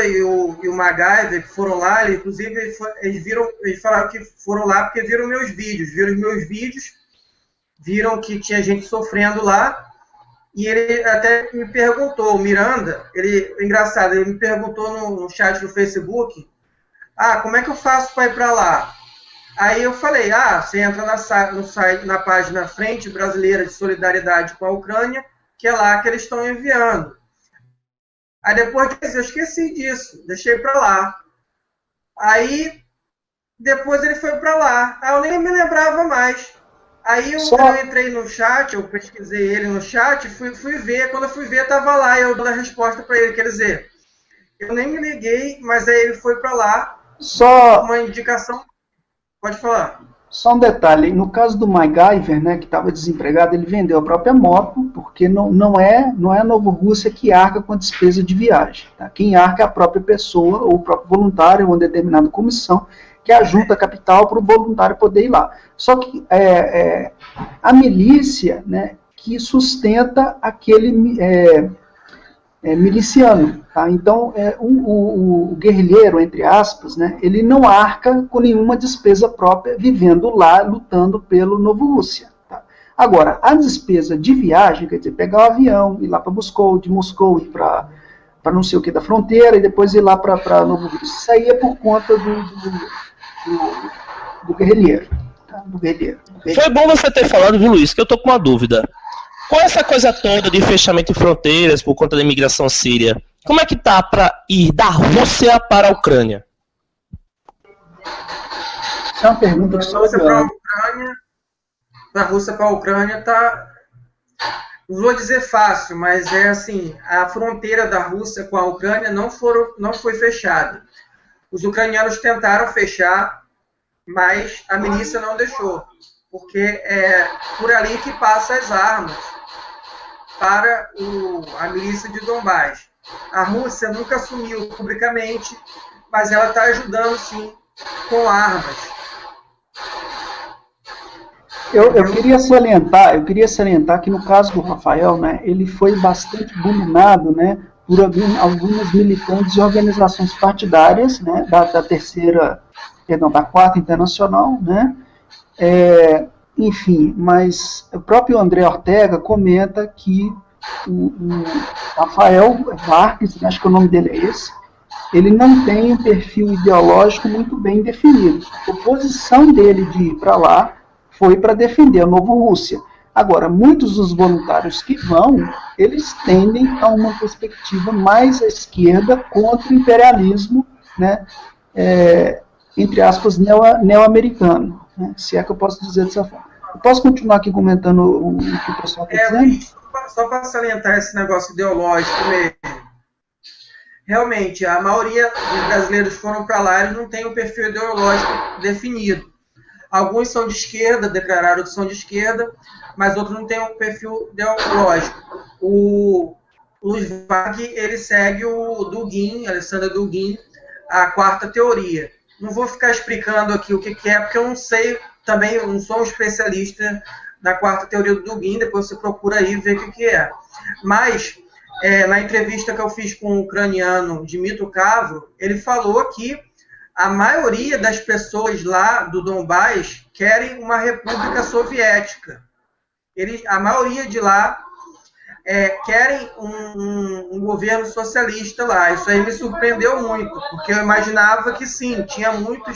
Speaker 1: e o MacGyver, que foram lá, inclusive eles falaram que foram lá porque viram os meus vídeos, viram que tinha gente sofrendo lá, e ele até me perguntou, o Miranda, engraçado, ele me perguntou no chat do Facebook, como é que eu faço para ir para lá? Aí eu falei, você entra no site, na página Frente Brasileira de Solidariedade com a Ucrânia, que é lá que eles estão enviando. Aí depois eu esqueci disso, deixei para lá. Aí depois ele foi para lá. Aí eu nem me lembrava mais. Aí eu entrei no chat, eu pesquisei ele no chat, fui ver. Quando eu fui ver, estava lá, eu dou a resposta para ele. Quer dizer, eu nem me liguei, mas aí ele foi para lá. Uma indicação. Pode falar.
Speaker 2: Só um detalhe, no caso do MacGyver, né, que estava desempregado, ele vendeu a própria moto, porque não é a Nova Rússia que arca com a despesa de viagem. Tá? Quem arca é a própria pessoa, ou o próprio voluntário, ou uma determinada comissão, que ajunta capital para o voluntário poder ir lá. Só que a milícia, né, que sustenta aquele miliciano. Tá? Então, o guerrilheiro, entre aspas, né, ele não arca com nenhuma despesa própria, vivendo lá, lutando pelo Novo Rússia. Tá? Agora, a despesa de viagem, quer dizer, pegar o avião, ir lá para Moscou, de Moscou ir para não sei o que da fronteira, e depois ir lá para Novo Rússia. Isso aí é por conta do guerrilheiro. Tá? Do guerrilheiro.
Speaker 4: Foi bom você ter falado, viu, Luiz, que eu tô com uma dúvida. Qual é essa coisa toda de fechamento de fronteiras por conta da imigração síria? como é que tá para ir da Rússia para a Ucrânia?
Speaker 2: É uma pergunta que só
Speaker 1: da Rússia para a Ucrânia tá, não vou dizer fácil, mas é assim, a fronteira da Rússia com a Ucrânia não foi fechada. Os ucranianos tentaram fechar, mas a milícia não deixou, porque é por ali que passam as armas para a milícia de Donbás. A Rússia nunca assumiu publicamente, mas ela está ajudando sim com armas.
Speaker 2: Eu queria salientar que no caso do Rafael, né, ele foi bastante dominado, né, por algumas militantes e organizações partidárias, né, da Quarta Internacional, né, enfim, mas o próprio André Ortega comenta que o Rafael Marques, acho que o nome dele é esse, ele não tem um perfil ideológico muito bem definido. A oposição dele de ir para lá foi para defender a Nova Rússia. Agora, muitos dos voluntários que vão, eles tendem a uma perspectiva mais à esquerda contra o imperialismo, né, entre aspas, neo-americano, né, se é que eu posso dizer dessa forma. Eu posso continuar aqui comentando o que o pessoal está dizendo?
Speaker 1: Só para salientar esse negócio ideológico mesmo. Realmente, a maioria dos brasileiros que foram para lá, eles não têm um perfil ideológico definido. Alguns são de esquerda, declararam que são de esquerda, mas outros não têm um perfil ideológico. O Luiz Wagner, ele segue o Dugin, Alessandro Dugin, a quarta teoria. Não vou ficar explicando aqui o que é, porque eu não sei, também eu não sou um especialista na quarta teoria do Dugin, depois você procura aí ver o que é. Mas, na entrevista que eu fiz com o ucraniano Dmitry Kavro, ele falou que a maioria das pessoas lá do Donbás querem uma república soviética. A maioria de lá querem um governo socialista lá. Isso aí me surpreendeu muito, porque eu imaginava que sim, tinha muito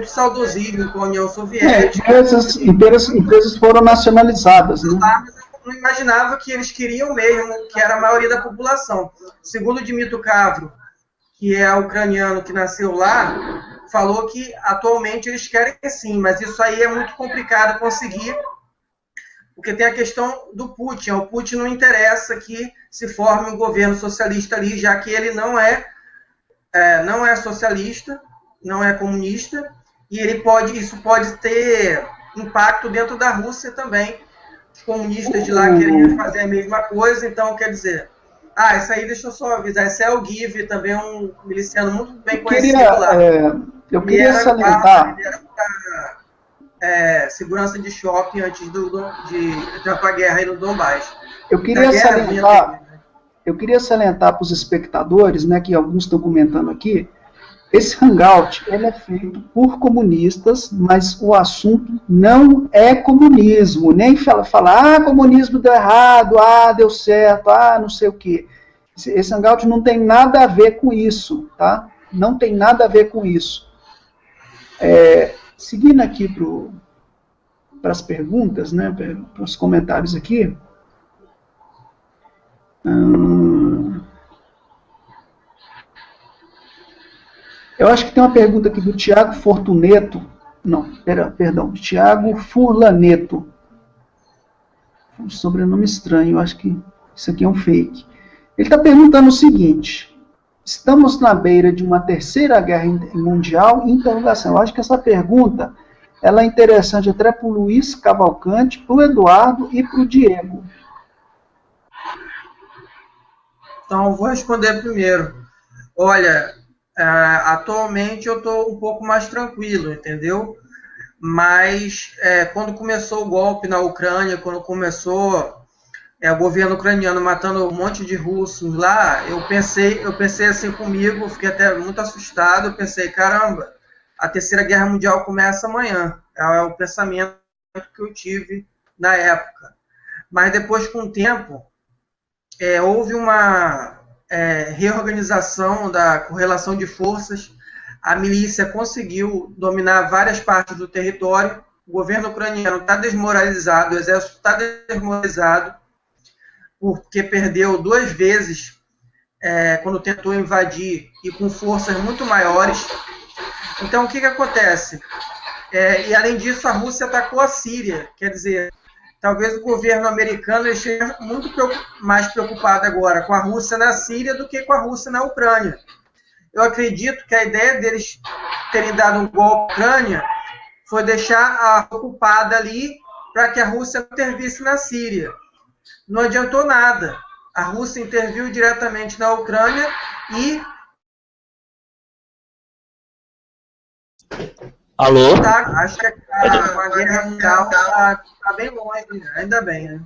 Speaker 1: saudosismo com a União Soviética.
Speaker 2: Empresas foram nacionalizadas, né?
Speaker 1: Eu não imaginava que eles queriam mesmo, que era a maioria da população. Segundo Dmitry Kavro, que é ucraniano que nasceu lá, falou que atualmente eles querem sim, mas isso aí é muito complicado conseguir, porque tem a questão do Putin. Ao Putin não interessa que se forme um governo socialista ali, já que ele não é socialista, não é comunista, e isso pode ter impacto dentro da Rússia também. Os comunistas de lá querem fazer a mesma coisa, então quer dizer... isso aí deixa eu só avisar. Esse é o Give, também é um miliciano muito bem conhecido lá.
Speaker 2: Eu queria salientar...
Speaker 1: segurança de shopping antes de entrar para a guerra aí no Donbás.
Speaker 2: Eu queria salientar para os espectadores, né, que alguns estão comentando aqui, esse hangout ele é feito por comunistas, mas o assunto não é comunismo, nem falar, comunismo deu errado, deu certo, não sei o quê. Esse hangout não tem nada a ver com isso, tá? Não tem nada a ver com isso. Seguindo aqui para as perguntas, né, para os comentários aqui. Eu acho que tem uma pergunta aqui do Tiago Fortuneto. Tiago Furlaneto. Um sobrenome estranho, eu acho que isso aqui é um fake. Ele está perguntando o seguinte: estamos na beira de uma terceira guerra mundial? Interrogação. Eu acho que essa pergunta ela é interessante até para o Luiz Cavalcante, para o Eduardo e para o Diego.
Speaker 1: Então, eu vou responder primeiro. Olha... atualmente eu estou um pouco mais tranquilo, entendeu? Mas quando começou o golpe na Ucrânia, quando começou o governo ucraniano matando um monte de russos lá, eu pensei assim comigo, fiquei até muito assustado, eu pensei, caramba, a terceira guerra mundial começa amanhã. É o pensamento que eu tive na época. Mas depois, com o tempo, houve uma... reorganização da correlação de forças, a milícia conseguiu dominar várias partes do território, o governo ucraniano está desmoralizado, o exército está desmoralizado, porque perdeu 2 vezes quando tentou invadir, e com forças muito maiores. Então, o que acontece? E, além disso, a Rússia atacou a Síria. Quer dizer, talvez o governo americano esteja muito mais preocupado agora com a Rússia na Síria do que com a Rússia na Ucrânia. Eu acredito que a ideia deles terem dado um golpe à Ucrânia foi deixar a ocupada ali para que a Rússia intervisse na Síria. Não adiantou nada. A Rússia interviu diretamente na Ucrânia e...
Speaker 4: Alô?
Speaker 1: Acho que a guerra mundial está bem longe, ainda bem, né?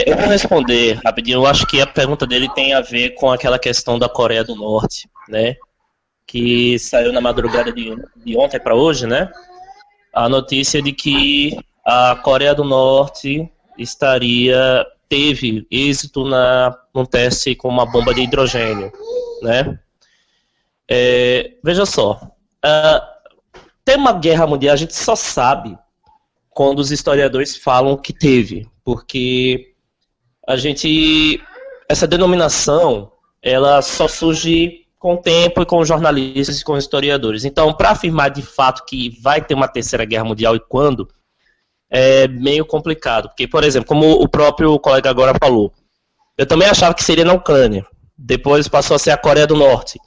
Speaker 4: Eu vou responder rapidinho. Eu acho que a pergunta dele tem a ver com aquela questão da Coreia do Norte, né? Que saiu na madrugada de ontem para hoje, né? A notícia de que a Coreia do Norte teve êxito num teste com uma bomba de hidrogênio, né? Veja só, tem uma guerra mundial, a gente só sabe quando os historiadores falam que teve, porque essa denominação, ela só surge com o tempo e com os jornalistas e com os historiadores. Então, para afirmar de fato que vai ter uma terceira guerra mundial e quando, é meio complicado, porque, por exemplo, como o próprio colega agora falou, eu também achava que seria na Ucrânia, depois passou a ser a Coreia do Norte.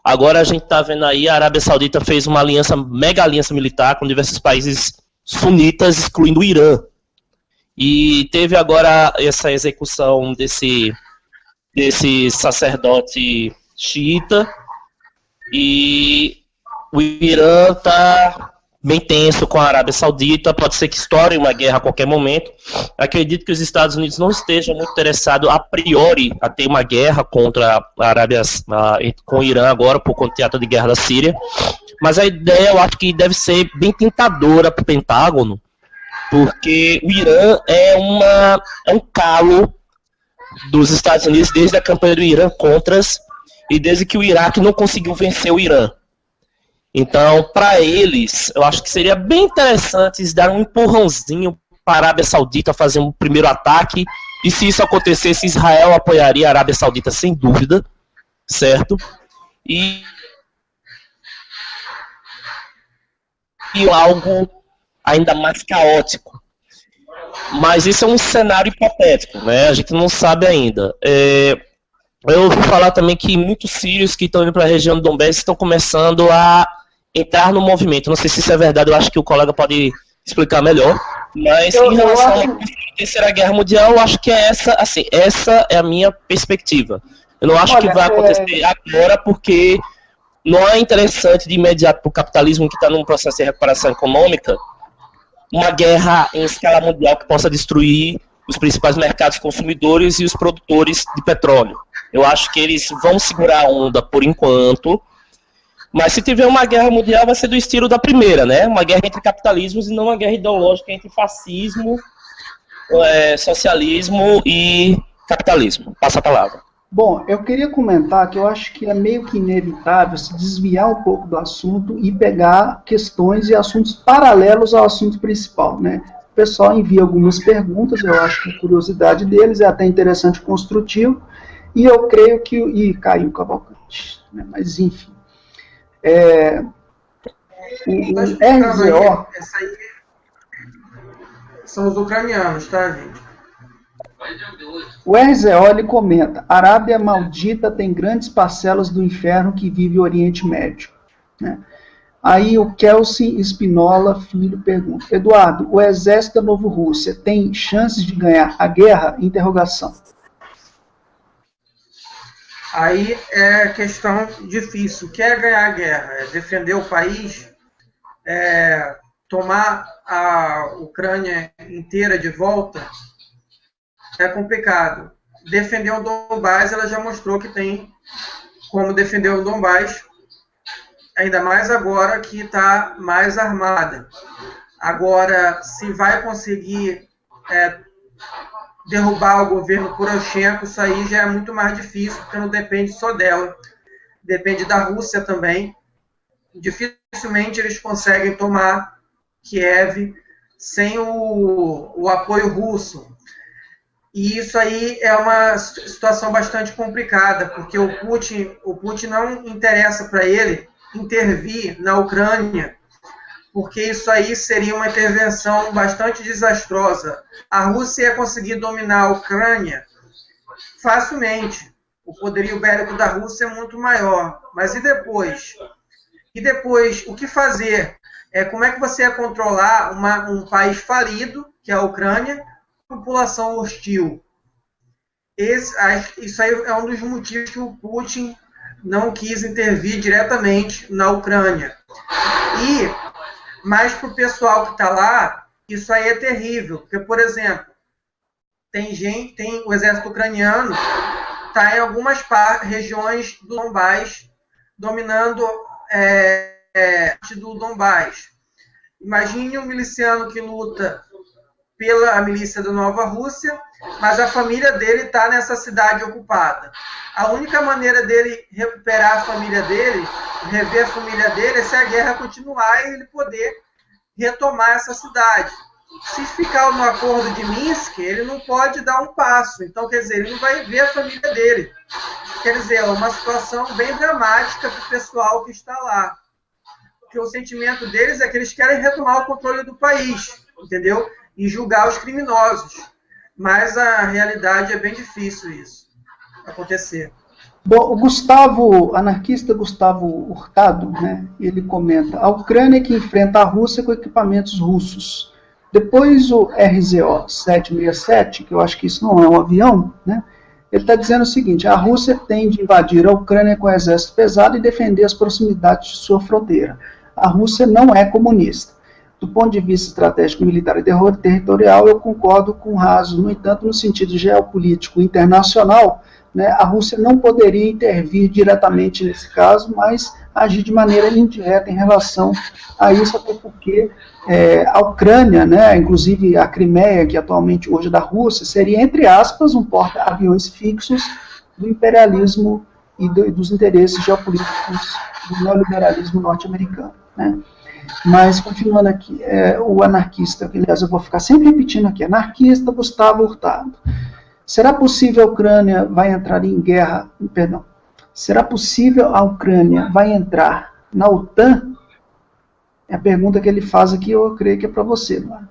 Speaker 4: Agora a gente está vendo aí, a Arábia Saudita fez uma mega aliança militar com diversos países sunitas, excluindo o Irã. E teve agora essa execução desse sacerdote xiita, e o Irã está bem tenso com a Arábia Saudita, pode ser que estoure uma guerra a qualquer momento. Acredito que os Estados Unidos não estejam muito interessados a priori a ter uma guerra contra a Arábia, com o Irã agora, por conta do teatro de guerra da Síria, mas a ideia eu acho que deve ser bem tentadora para o Pentágono, porque o Irã é um calo dos Estados Unidos desde a campanha do Irã-Contras e desde que o Iraque não conseguiu vencer o Irã. Então, para eles, eu acho que seria bem interessante eles dar um empurrãozinho para a Arábia Saudita fazer um primeiro ataque, e se isso acontecesse, Israel apoiaria a Arábia Saudita sem dúvida, certo? E algo ainda mais caótico. Mas isso é um cenário hipotético, né? A gente não sabe ainda. Eu ouvi falar também que muitos sírios que estão indo para a região do Donbass estão começando a entrar no movimento. Não sei se isso é verdade, eu acho que o colega pode explicar melhor. Mas em relação à Terceira Guerra Mundial, eu acho que essa é a minha perspectiva. Eu não acho que vai acontecer agora, porque não é interessante de imediato para o capitalismo que está num processo de recuperação econômica uma guerra em escala mundial que possa destruir os principais mercados consumidores e os produtores de petróleo. Eu acho que eles vão segurar a onda por enquanto, mas se tiver uma guerra mundial vai ser do estilo da primeira, né? Uma guerra entre capitalismos e não uma guerra ideológica entre fascismo, socialismo e capitalismo. Passa a palavra.
Speaker 2: Bom, eu queria comentar que eu acho que é meio que inevitável se desviar um pouco do assunto e pegar questões e assuntos paralelos ao assunto principal, né? O pessoal envia algumas perguntas, eu acho que a curiosidade deles é até interessante e construtivo, e eu creio que... Ih, caiu o Cavalcante, né? Mas enfim. O RZO...
Speaker 1: Essa aí são os ucranianos, tá, gente?
Speaker 2: O RZO ele comenta: Arábia Maldita tem grandes parcelas do inferno que vive o Oriente Médio, né? Aí o Kelsey Espinola Filho pergunta: Eduardo, o exército da Nova Rússia tem chances de ganhar a guerra? Interrogação.
Speaker 1: Aí é questão difícil. Quer ganhar a guerra? É defender o país? Tomar a Ucrânia inteira de volta? É complicado. Defender o Donbass, ela já mostrou que tem como defender o Donbass, ainda mais agora que está mais armada. Agora, se vai conseguir derrubar o governo Poroshenko, isso aí já é muito mais difícil, porque não depende só dela. Depende da Rússia também. Dificilmente eles conseguem tomar Kiev sem o apoio russo. E isso aí é uma situação bastante complicada, porque o Putin não interessa para ele intervir na Ucrânia, porque isso aí seria uma intervenção bastante desastrosa. A Rússia ia conseguir dominar a Ucrânia facilmente. O poderio bélico da Rússia é muito maior. Mas e depois? E depois, o que fazer? Como é que você ia controlar um país falido, que é a Ucrânia, com população hostil? Isso aí é um dos motivos que o Putin não quis intervir diretamente na Ucrânia. Mas para o pessoal que está lá, isso aí é terrível. Porque, por exemplo, tem o exército ucraniano está em algumas regiões do Donbás, dominando parte do Donbás. Imagine um miliciano que luta pela milícia da Nova Rússia, mas a família dele está nessa cidade ocupada. A única maneira dele recuperar a família dele, rever a família dele, é se a guerra continuar e ele poder retomar essa cidade. Se ficar no acordo de Minsk, ele não pode dar um passo. Então, quer dizer, ele não vai ver a família dele. Quer dizer, é uma situação bem dramática para o pessoal que está lá. Porque o sentimento deles é que eles querem retomar o controle do país, entendeu? E julgar os criminosos. Mas a realidade é bem difícil isso acontecer.
Speaker 2: Bom, o anarquista Gustavo Hurtado, né, ele comenta: a Ucrânia que enfrenta a Rússia com equipamentos russos. Depois o RZO-767, que eu acho que isso não é um avião, né, ele está dizendo o seguinte: a Rússia tem de invadir a Ucrânia com exército pesado e defender as proximidades de sua fronteira. A Rússia não é comunista. Do ponto de vista estratégico, militar e territorial, eu concordo com o Raso. No entanto, no sentido geopolítico internacional, né, a Rússia não poderia intervir diretamente nesse caso, mas agir de maneira indireta em relação a isso, até porque a Ucrânia, né, inclusive a Crimeia, que atualmente hoje é da Rússia, seria, entre aspas, um porta-aviões fixos do imperialismo e dos interesses geopolíticos do neoliberalismo norte-americano, né? Mas, continuando aqui, o anarquista, aliás, eu vou ficar sempre repetindo aqui, anarquista Gustavo Hurtado. Será possível a Ucrânia vai entrar em guerra, perdão, será possível a Ucrânia vai entrar na OTAN? É a pergunta que ele faz aqui, eu creio que é para você, mano.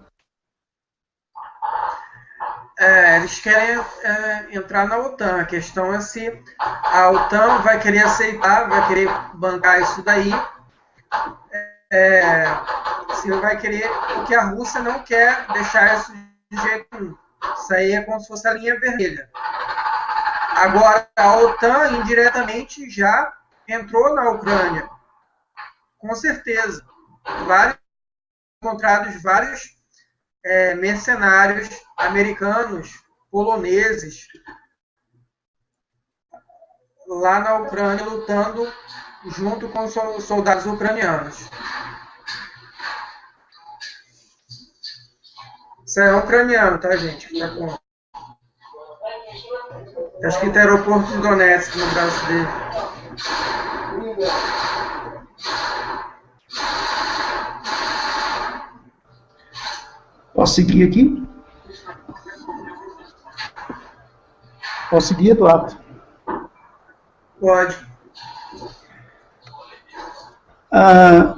Speaker 1: Eles querem entrar na OTAN. A questão é se a OTAN vai querer aceitar, vai querer bancar isso daí, se vai querer, porque a Rússia não quer deixar isso de jeito nenhum. Isso aí é como se fosse a linha vermelha. Agora, a OTAN indiretamente já entrou na Ucrânia. Com certeza. Encontrados vários mercenários americanos, poloneses, lá na Ucrânia, lutando junto com os soldados ucranianos. Isso é ucraniano, tá, gente? Tá com... Acho que tem aeroporto de Donetsk no braço dele.
Speaker 2: Posso seguir aqui? Posso seguir, Eduardo?
Speaker 1: Pode.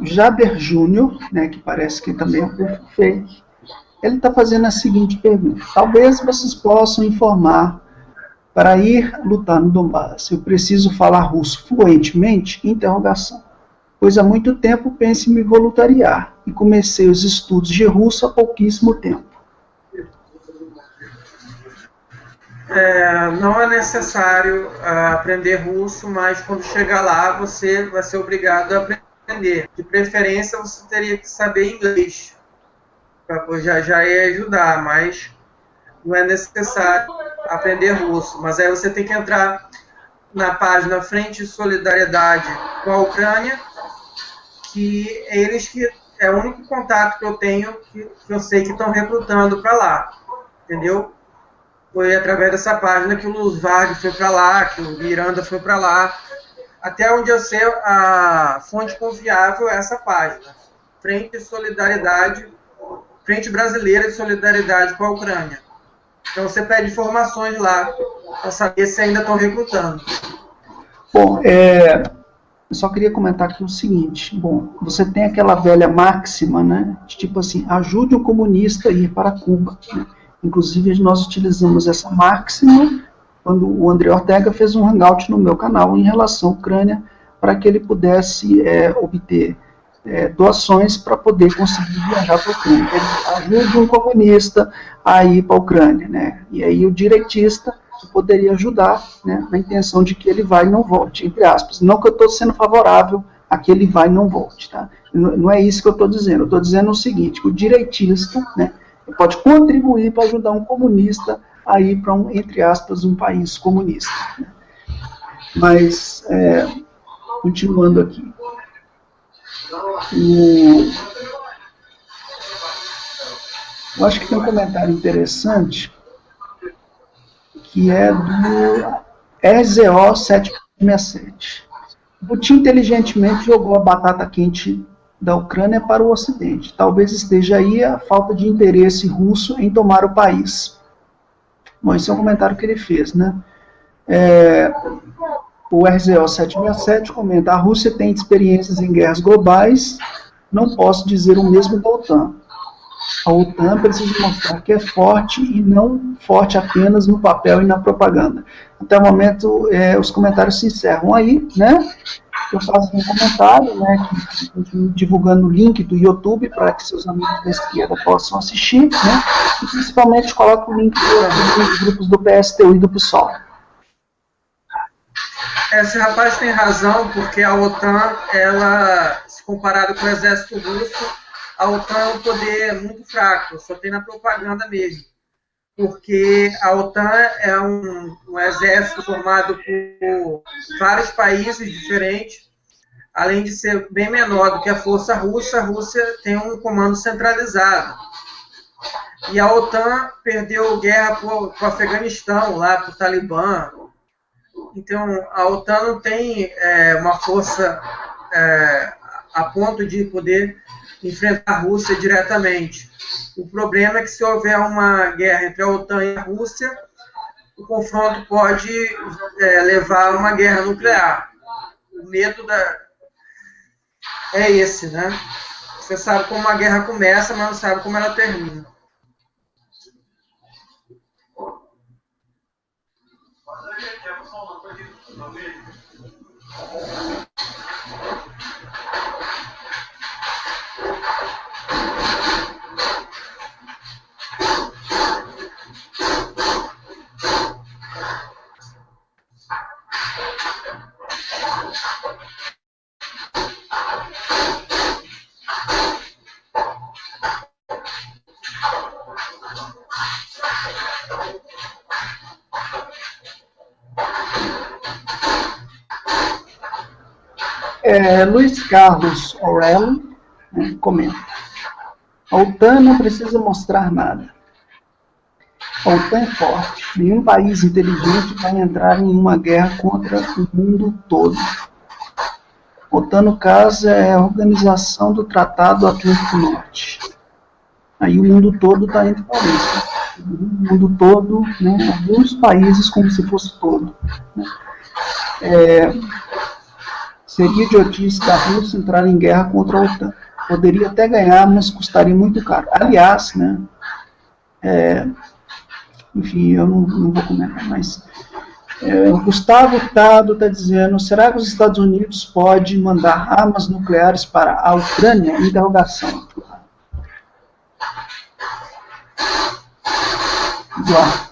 Speaker 2: Jader Júnior, né, que parece que também é um perfil fake, ele está fazendo a seguinte pergunta: talvez vocês possam informar, para ir lutar no Donbás, eu preciso falar russo fluentemente? Interrogação. Pois há muito tempo penso em me voluntariar e comecei os estudos de russo há pouquíssimo tempo.
Speaker 1: Não é necessário aprender russo, mas quando chegar lá você vai ser obrigado a aprender. De preferência você teria que saber inglês, já ia ajudar, mas não é necessário aprender russo. Mas aí você tem que entrar na página Frente de Solidariedade com a Ucrânia, que é o único contato que eu tenho, que eu sei que estão recrutando para lá, entendeu? Foi através dessa página que o Luz Vargas foi para lá, que o Miranda foi para lá. Até onde eu sei, a fonte confiável é essa página. Frente Brasileira de Solidariedade com a Ucrânia. Então você pede informações lá para saber se ainda estão recrutando.
Speaker 2: Bom, eu só queria comentar aqui o seguinte. Bom, você tem aquela velha máxima, né? De tipo assim, ajude o comunista a ir para Cuba. Né? Inclusive, nós utilizamos essa máxima quando o André Ortega fez um hangout no meu canal em relação à Ucrânia, para que ele pudesse obter doações para poder conseguir viajar para a Ucrânia. Ele ajude um comunista a ir para a Ucrânia. Né? E aí o direitista poderia ajudar, né, na intenção de que ele vai e não volte, entre aspas. Não que eu estou sendo favorável a que ele vai e não volte. Tá? Não é isso que eu estou dizendo. Eu estou dizendo o seguinte, que o direitista, né, pode contribuir para ajudar um comunista a ir para, entre aspas, um país comunista. Né? Mas, continuando aqui. Eu acho que tem um comentário interessante, que é do RZO767. Putin inteligentemente jogou a batata quente da Ucrânia para o Ocidente. Talvez esteja aí a falta de interesse russo em tomar o país. Bom, esse é um comentário que ele fez, né? O RZO767 comenta: a Rússia tem experiências em guerras globais, não posso dizer o mesmo da OTAN. A OTAN precisa mostrar que é forte e não forte apenas no papel e na propaganda. Até o momento, os comentários se encerram aí, né? Eu faço um comentário, né, divulgando o link do YouTube para que seus amigos da esquerda possam assistir, né? E principalmente coloco o link dos grupos do PSTU e do PSOL.
Speaker 1: Esse rapaz tem razão, porque a OTAN, ela, se comparado com o exército russo, a OTAN é um poder muito fraco, só tem na propaganda mesmo. Porque a OTAN é um exército formado por vários países diferentes, além de ser bem menor do que a força russa. A Rússia tem um comando centralizado. E a OTAN perdeu guerra para o Afeganistão, lá para o Talibã. Então, a OTAN não tem uma força a ponto de poder enfrentar a Rússia diretamente. O problema é que se houver uma guerra entre a OTAN e a Rússia, o confronto pode levar a uma guerra nuclear. O medo é esse, né? Você sabe como a guerra começa, mas não sabe como ela termina.
Speaker 2: Luiz Carlos Aurélio, né, comenta: a OTAN não precisa mostrar nada. A OTAN é forte. Nenhum país inteligente vai entrar em uma guerra contra o mundo todo. A OTAN, no caso, é a Organização do Tratado Atlântico Norte. Aí o mundo todo está entre parênteses. O mundo todo, né, alguns países como se fosse todo. Né. Seria idiotice da Rússia entrar em guerra contra a OTAN. Poderia até ganhar, mas custaria muito caro. Aliás, né, enfim, eu não vou comentar mais. Gustavo Tado está dizendo: será que os Estados Unidos podem mandar armas nucleares para a Ucrânia? Interrogação. Eduardo.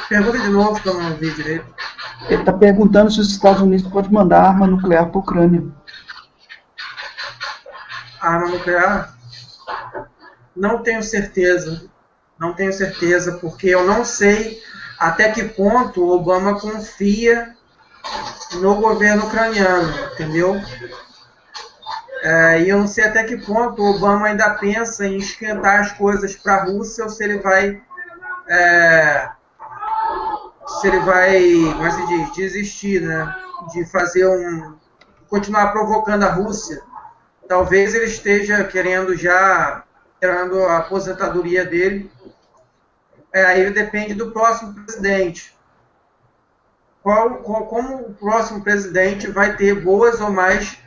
Speaker 1: Pergunta de novo, que eu não ouvi direito.
Speaker 2: Ele está perguntando se os Estados Unidos podem mandar arma nuclear para a Ucrânia.
Speaker 1: Arma nuclear? Não tenho certeza. Não tenho certeza, porque eu não sei até que ponto o Obama confia no governo ucraniano, entendeu? E eu não sei até que ponto o Obama ainda pensa em esquentar as coisas para a Rússia, ou se ele vai... como se diz, desistir, né, de fazer continuar provocando a Rússia. Talvez ele esteja querendo já esperando a aposentadoria dele. Aí depende do próximo presidente. Como o próximo presidente vai ter boas ou mais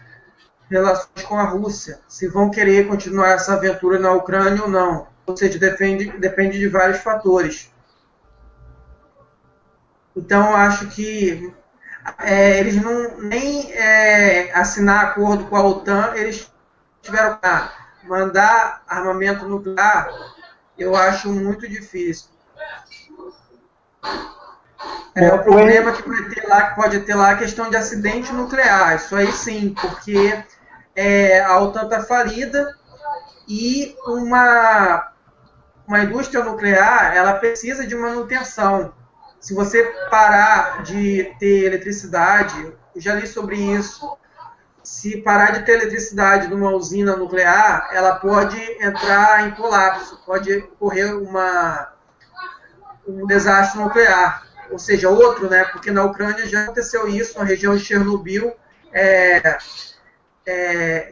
Speaker 1: relações com a Rússia, se vão querer continuar essa aventura na Ucrânia ou não. Ou seja, depende de vários fatores. Então, acho que eles não nem assinar acordo com a OTAN, eles tiveram para mandar armamento nuclear, eu acho muito difícil. O problema que pode ter lá é a questão de acidente nuclear. Isso aí sim, porque a OTAN está falida e uma indústria nuclear ela precisa de manutenção. Se você parar de ter eletricidade, eu já li sobre isso, se parar de ter eletricidade numa usina nuclear, ela pode entrar em colapso, pode ocorrer um desastre nuclear. Ou seja, outro, né? Porque na Ucrânia já aconteceu isso, na região de Chernobyl,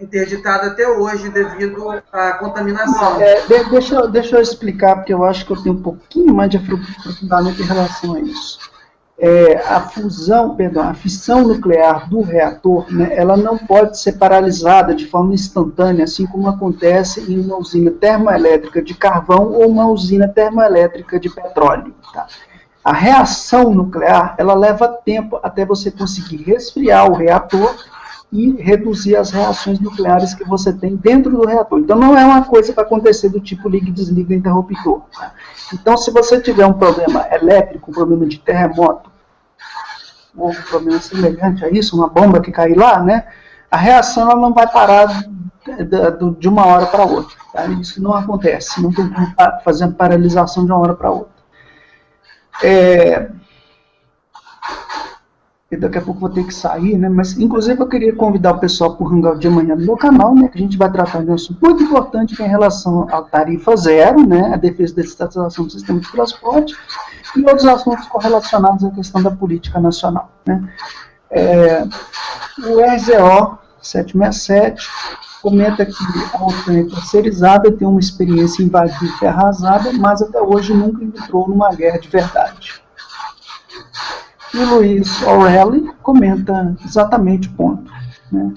Speaker 1: interditada até hoje devido à contaminação.
Speaker 2: Deixa eu explicar, porque eu acho que eu tenho um pouquinho mais de aprofundamento em relação a isso. A fissão nuclear do reator, né, ela não pode ser paralisada de forma instantânea, assim como acontece em uma usina termoelétrica de carvão ou uma usina termoelétrica de petróleo. Tá? A reação nuclear, ela leva tempo até você conseguir resfriar o reator e reduzir as reações nucleares que você tem dentro do reator. Então, não é uma coisa para acontecer do tipo liga e desliga interruptor. Tá? Então, se você tiver um problema elétrico, um problema de terremoto, ou um problema semelhante a isso, uma bomba que cair lá, né, a reação ela não vai parar de uma hora para outra. Tá? Isso não acontece, não tem como fazer uma paralisação de uma hora para outra. E daqui a pouco vou ter que sair, né? Mas inclusive eu queria convidar o pessoal para o Hangout de amanhã no meu canal, né? Que a gente vai tratar de um assunto muito importante que é em relação à tarifa zero, né? A defesa da estatização do sistema de transporte e outros assuntos correlacionados à questão da política nacional, né? O RZO 767 comenta que a OTAN é terceirizada, tem uma experiência invasiva e arrasada, mas até hoje nunca entrou numa guerra de verdade. E o Luiz O'Reilly comenta exatamente o ponto. Né?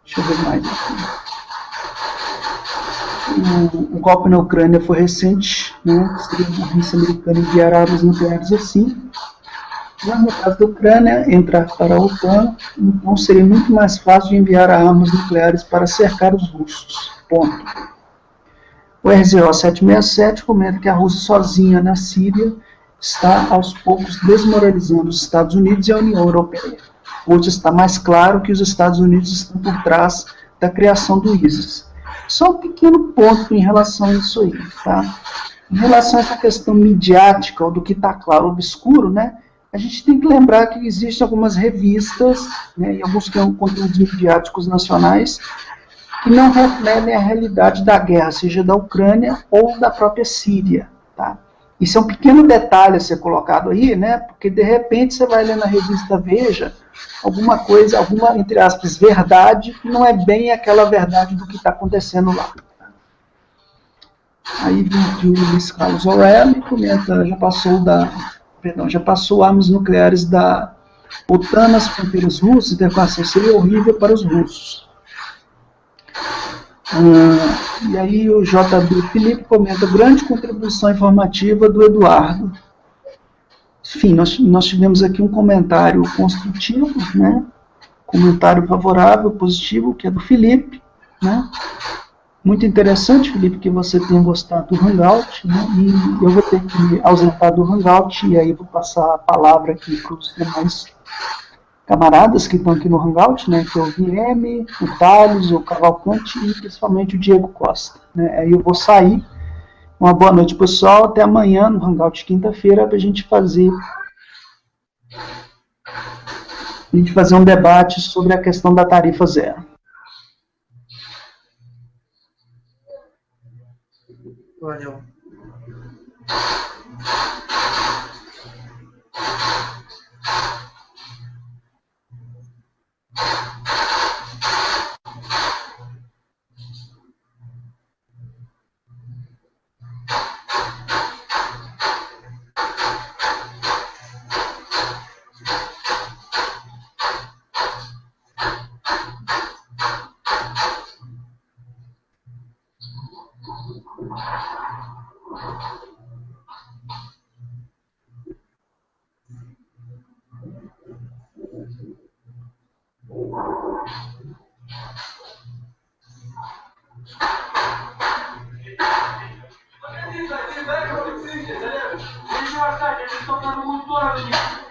Speaker 2: Deixa eu ver mais aqui. O golpe na Ucrânia foi recente, né? Seria a Rússia americana enviar armas nucleares assim. Mas no caso da Ucrânia, entrar para a OTAN, então seria muito mais fácil de enviar armas nucleares para cercar os russos. Ponto. O RZO 767 comenta que a Rússia sozinha na Síria está aos poucos desmoralizando os Estados Unidos e a União Europeia. Hoje está mais claro que os Estados Unidos estão por trás da criação do ISIS. Só um pequeno ponto em relação a isso aí. Tá? Em relação a essa questão midiática, ou do que está claro ou obscuro, né, a gente tem que lembrar que existem algumas revistas, né, e alguns conteúdos midiáticos nacionais que não refletem a realidade da guerra, seja da Ucrânia ou da própria Síria. Tá? Isso é um pequeno detalhe a ser colocado aí, né? Porque de repente você vai ler na revista Veja alguma coisa, alguma, entre aspas, verdade, que não é bem aquela verdade do que está acontecendo lá. Aí vem aqui o Luiz Carlos O'Reilly, comenta, já passou armas nucleares da OTAN nas fronteiras russas, a intervenção seria horrível para os russos. E aí o JB Felipe comenta grande contribuição informativa do Eduardo. Enfim, nós tivemos aqui um comentário construtivo, né? Comentário favorável, positivo, que é do Felipe, né? Muito interessante, Felipe, que você tenha gostado do Hangout, né? E eu vou ter que me ausentar do Hangout, e aí vou passar a palavra aqui para os demais camaradas que estão aqui no Hangout, né, que é o VM, o Thales, o Cavalcante e principalmente o Diego Costa. Né? Aí eu vou sair. Uma boa noite, pessoal. Até amanhã no Hangout de quinta-feira para a gente fazer um debate sobre a questão da tarifa zero.
Speaker 1: Valeu. passar, que eles estão dando muito ano nisso.